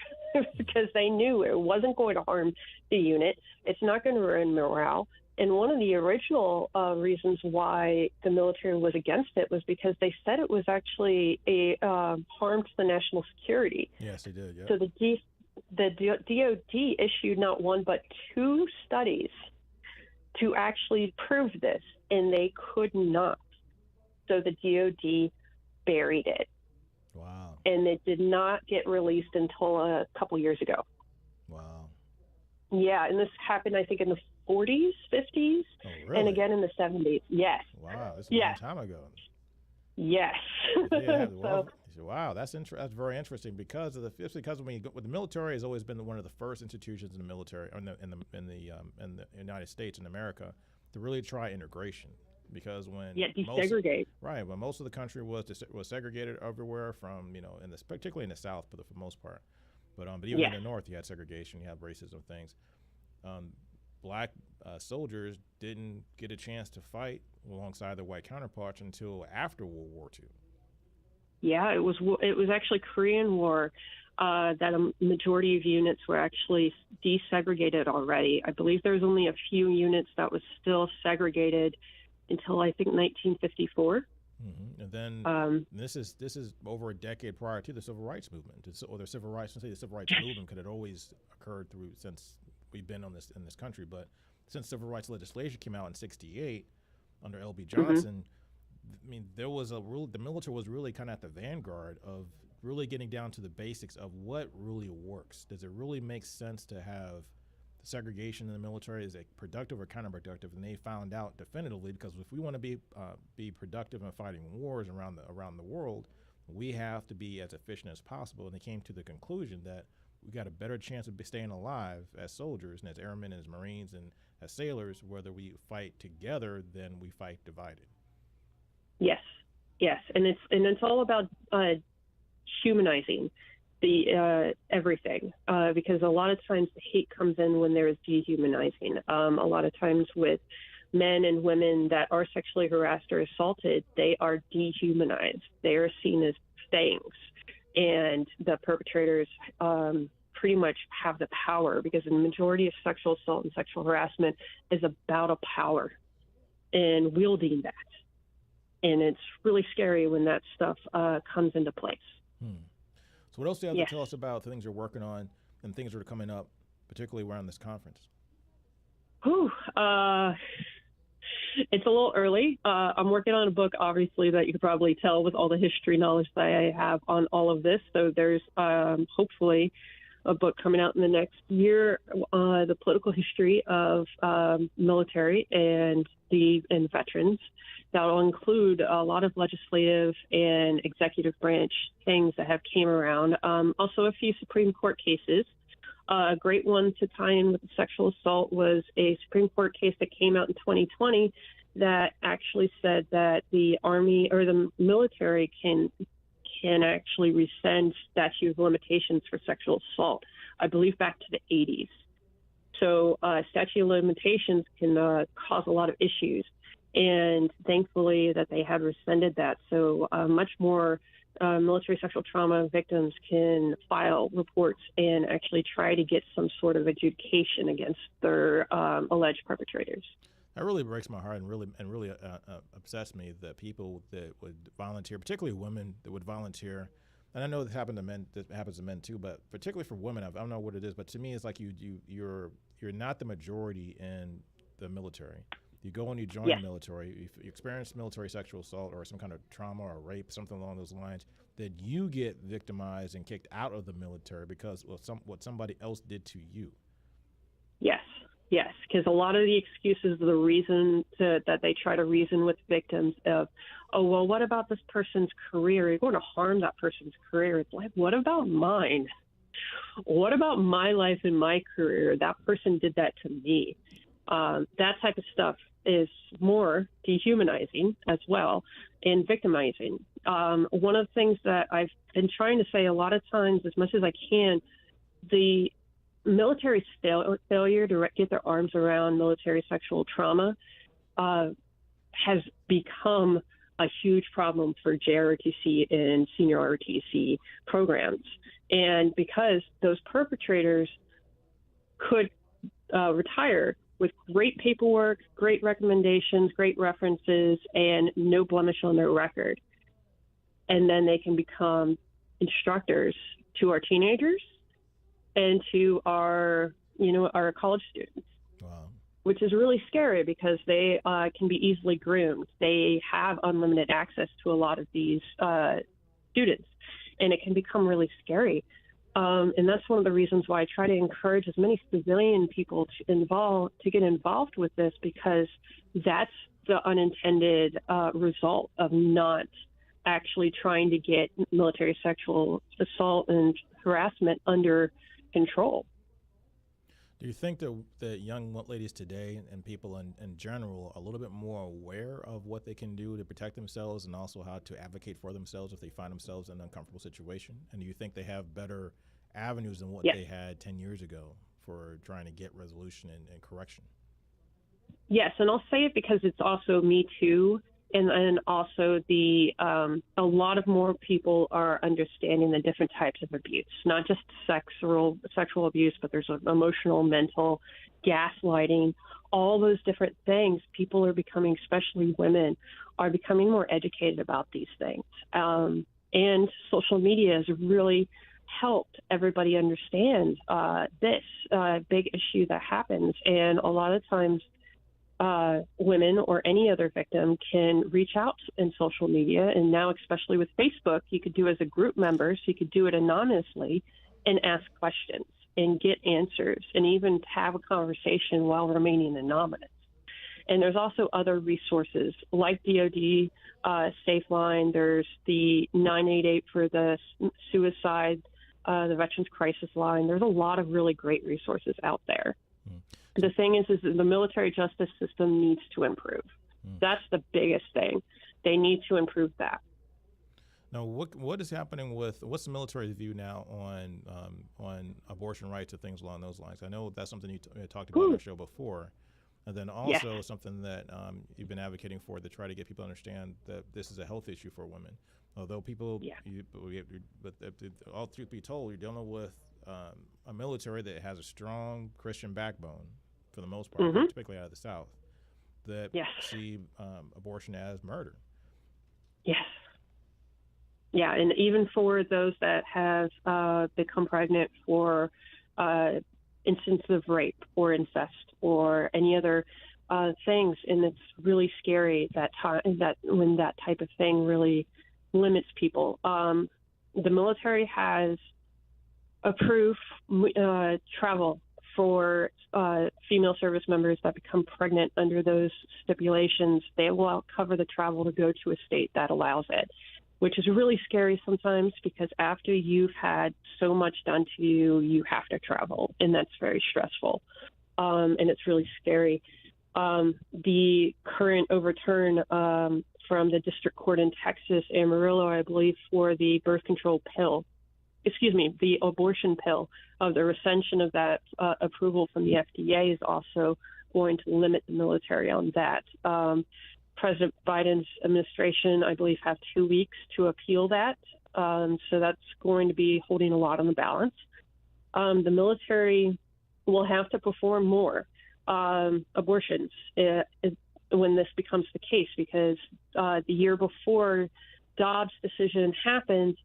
because they knew it wasn't going to harm the unit. It's not going to ruin morale. And one of the original reasons why the military was against it was because they said it was actually a harm to the national security. Yes, they did. Yeah. So the DOD issued not one but two studies to actually prove this, and they could not. So the DOD buried it. Wow. And it did not get released until a couple years ago. Wow. Yeah, and this happened, I think, in the 40s, 50s, and again in the 70s. Yes. Wow, that's a long time ago. Yes. Yeah, wow, that's very interesting because when the military has always been one of the first institutions in the military in the United States in America to really try integration. Because when desegregate. When most of the country was segregated everywhere from particularly in the South for the most part, but even in the North you had segregation, you had racism things. Black soldiers didn't get a chance to fight alongside their white counterparts until after World War II. Yeah, it was actually Korean War that a majority of units were actually desegregated already. I believe there was only a few units that was still segregated until I think 1954. Mm-hmm. And then this is over a decade prior to the Civil Rights Movement, the Civil Rights Movement could have always occurred since we've been in this country, but since civil rights legislation came out in '68 under L.B. Johnson, I mean, the military was really kind of at the vanguard of really getting down to the basics of what really works. Does it really make sense to have segregation in the military? Is it productive or counterproductive? And they found out definitively, because if we want to be productive in fighting wars around the world, we have to be as efficient as possible. And they came to the conclusion that we got a better chance of staying alive as soldiers and as airmen and as Marines and as sailors, whether we fight together than we fight divided. Yes, and it's all about humanizing the everything, because a lot of times the hate comes in when there is dehumanizing. A lot of times with men and women that are sexually harassed or assaulted, they are dehumanized. They are seen as things, and the perpetrators pretty much have the power, because the majority of sexual assault and sexual harassment is about a power and wielding that. And it's really scary when that stuff comes into place. So what else do you have to tell us about the things you're working on and things that are coming up, particularly around this conference? It's a little early. I'm working on a book, obviously, that you could probably tell with all the history knowledge that I have on all of this. So there's hopefully a book coming out in the next year, the political history of military and veterans. That will include a lot of legislative and executive branch things that have came around. Also a few Supreme Court cases. A great one to tie in with the sexual assault was a Supreme Court case that came out in 2020 that actually said that the Army or the military can actually rescind statute of limitations for sexual assault, I believe back to the 80s. So statute of limitations can cause a lot of issues. And thankfully that they had rescinded that. So much more military sexual trauma victims can file reports and actually try to get some sort of adjudication against their alleged perpetrators. That really breaks my heart and really upsets me that people that would volunteer, particularly women that would volunteer, and I know this happens to men too, but particularly for women, I don't know what it is, but to me it's like you're not the majority in the military. You go and you join the military, if you experience military sexual assault or some kind of trauma or rape, something along those lines, that you get victimized and kicked out of the military because of what somebody else did to you. Yes, because a lot of the excuses, the reason that they try to reason with victims of, oh, well, what about this person's career? You're going to harm that person's career. It's like, what about mine? What about my life and my career? That person did that to me. That type of stuff is more dehumanizing as well and victimizing. One of the things that I've been trying to say a lot of times, as much as I can, the military's failure to get their arms around military sexual trauma has become a huge problem for JROTC and senior ROTC programs. And because those perpetrators could retire with great paperwork, great recommendations, great references, and no blemish on their record. And then they can become instructors to our teenagers and to our college students. Wow. Which is really scary because they can be easily groomed. They have unlimited access to a lot of these students, and it can become really scary. And that's one of the reasons why I try to encourage as many civilian people to get involved with this, because that's the unintended result of not actually trying to get military sexual assault and harassment under control. Do you think that young ladies today and people in general are a little bit more aware of what they can do to protect themselves and also how to advocate for themselves if they find themselves in an uncomfortable situation? And do you think they have better avenues than what they had 10 years ago for trying to get resolution and correction? Yes, and I'll say it because it's also Me Too. And also a lot of more people are understanding the different types of abuse, not just sexual abuse, but there's emotional, mental, gaslighting, all those different things. People are becoming, especially women, are becoming more educated about these things. And social media has really helped everybody understand this big issue that happens. And a lot of times women or any other victim can reach out in social media. And now, especially with Facebook, you could do as a group member, so you could do it anonymously and ask questions and get answers and even have a conversation while remaining anonymous. And there's also other resources like DOD, Safe Line. There's the 988 for the suicide, the Veterans Crisis Line. There's a lot of really great resources out there. The thing is the military justice system needs to improve. That's the biggest thing. They need to improve that. Now, what is happening with, what's the military's view now on abortion rights and things along those lines? I know that's something you talked about on our show before. And then also something that you've been advocating for to try to get people to understand that this is a health issue for women. Although people, but all truth be told, you're dealing with a military that has a strong Christian backbone for the most part, particularly out of the South, that see abortion as murder. Yes. Yeah, and even for those that have become pregnant for instances of rape or incest or any other things, and it's really scary that when that type of thing really limits people. The military has approved travel for female service members that become pregnant under those stipulations. They will cover the travel to go to a state that allows it, which is really scary sometimes because after you've had so much done to you, you have to travel, and that's very stressful. And it's really scary. The current overturn from the district court in Texas, Amarillo, I believe, for the birth control pill, the abortion pill, the recension of that approval from the FDA is also going to limit the military on that. President Biden's administration, I believe, have 2 weeks to appeal that. So that's going to be holding a lot on the balance. The military will have to perform more abortions when this becomes the case, because the year before Dobbs' decision happened,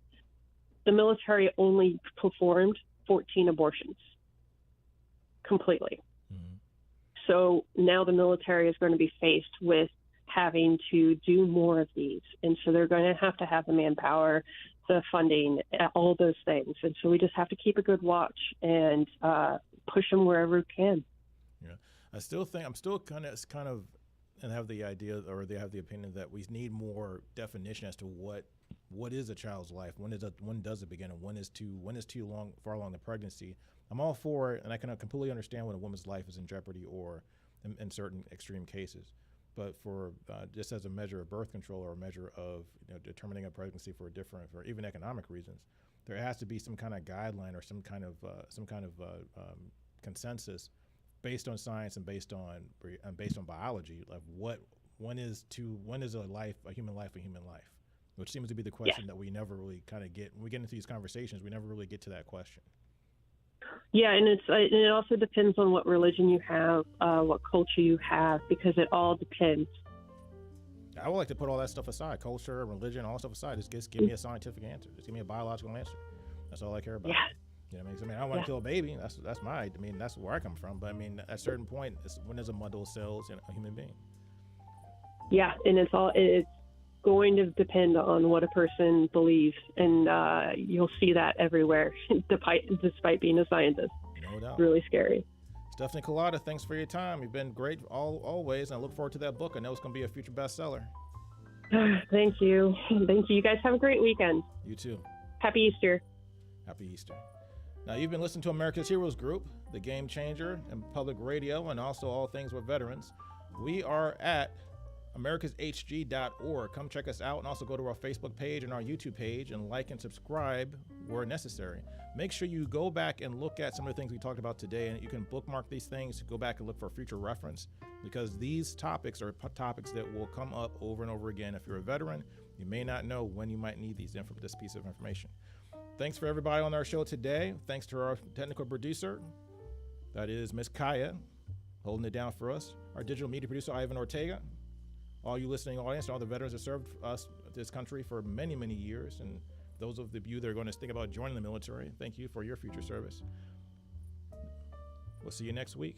the military only performed 14 abortions completely. So now the military is going to be faced with having to do more of these. And so they're going to have the manpower, the funding, all those things. And so we just have to keep a good watch and push them wherever we can. Yeah, I'm still kind of, and have the idea, or they have the opinion that we need more definition as to what is a child's life, when does it begin, and when is too far along the pregnancy. I'm all for it, and I can completely understand when a woman's life is in jeopardy or in certain extreme cases. But for just as a measure of birth control or a measure of determining a pregnancy for even economic reasons, there has to be some kind of guideline or some kind of consensus based on science and based on biology, like when is a human life, which seems to be the question that we never really kind of get. When we get into these conversations, we never really get to that question. Yeah, and it also depends on what religion you have, what culture you have, because it all depends. I would like to put all that stuff aside, culture, religion, all that stuff aside. Just give me a scientific answer. Just give me a biological answer. That's all I care about. Yeah. You know what I mean? I don't want to kill a baby. That's where I come from. But I mean, at a certain point, when there's a bundle of cells in a human being. Yeah, and it's going to depend on what a person believes, and you'll see that everywhere, despite being a scientist. No doubt. Really scary. Stephanie Collada, thanks for your time. You've been great always, and I look forward to that book. I know it's going to be a future bestseller. Thank you. Thank you. You guys have a great weekend. You too. Happy Easter. Happy Easter. Now, you've been listening to America's Heroes Group, the game changer in public radio, and also all things with veterans. We are at americashg.org. Come check us out, and also go to our Facebook page and our YouTube page and like and subscribe where necessary. Make sure you go back and look at some of the things we talked about today, and you can bookmark these things, go back and look for future reference, because these topics are topics that will come up over and over again. If you're a veteran, you may not know when you might need this piece of information. Thanks for everybody on our show today. Thanks to our technical producer, that is Miss Kaya, holding it down for us. Our digital media producer, Ivan Ortega. All you listening audience, and all the veterans that served us, this country for many, many years, and those of you that are going to think about joining the military, thank you for your future service. We'll see you next week.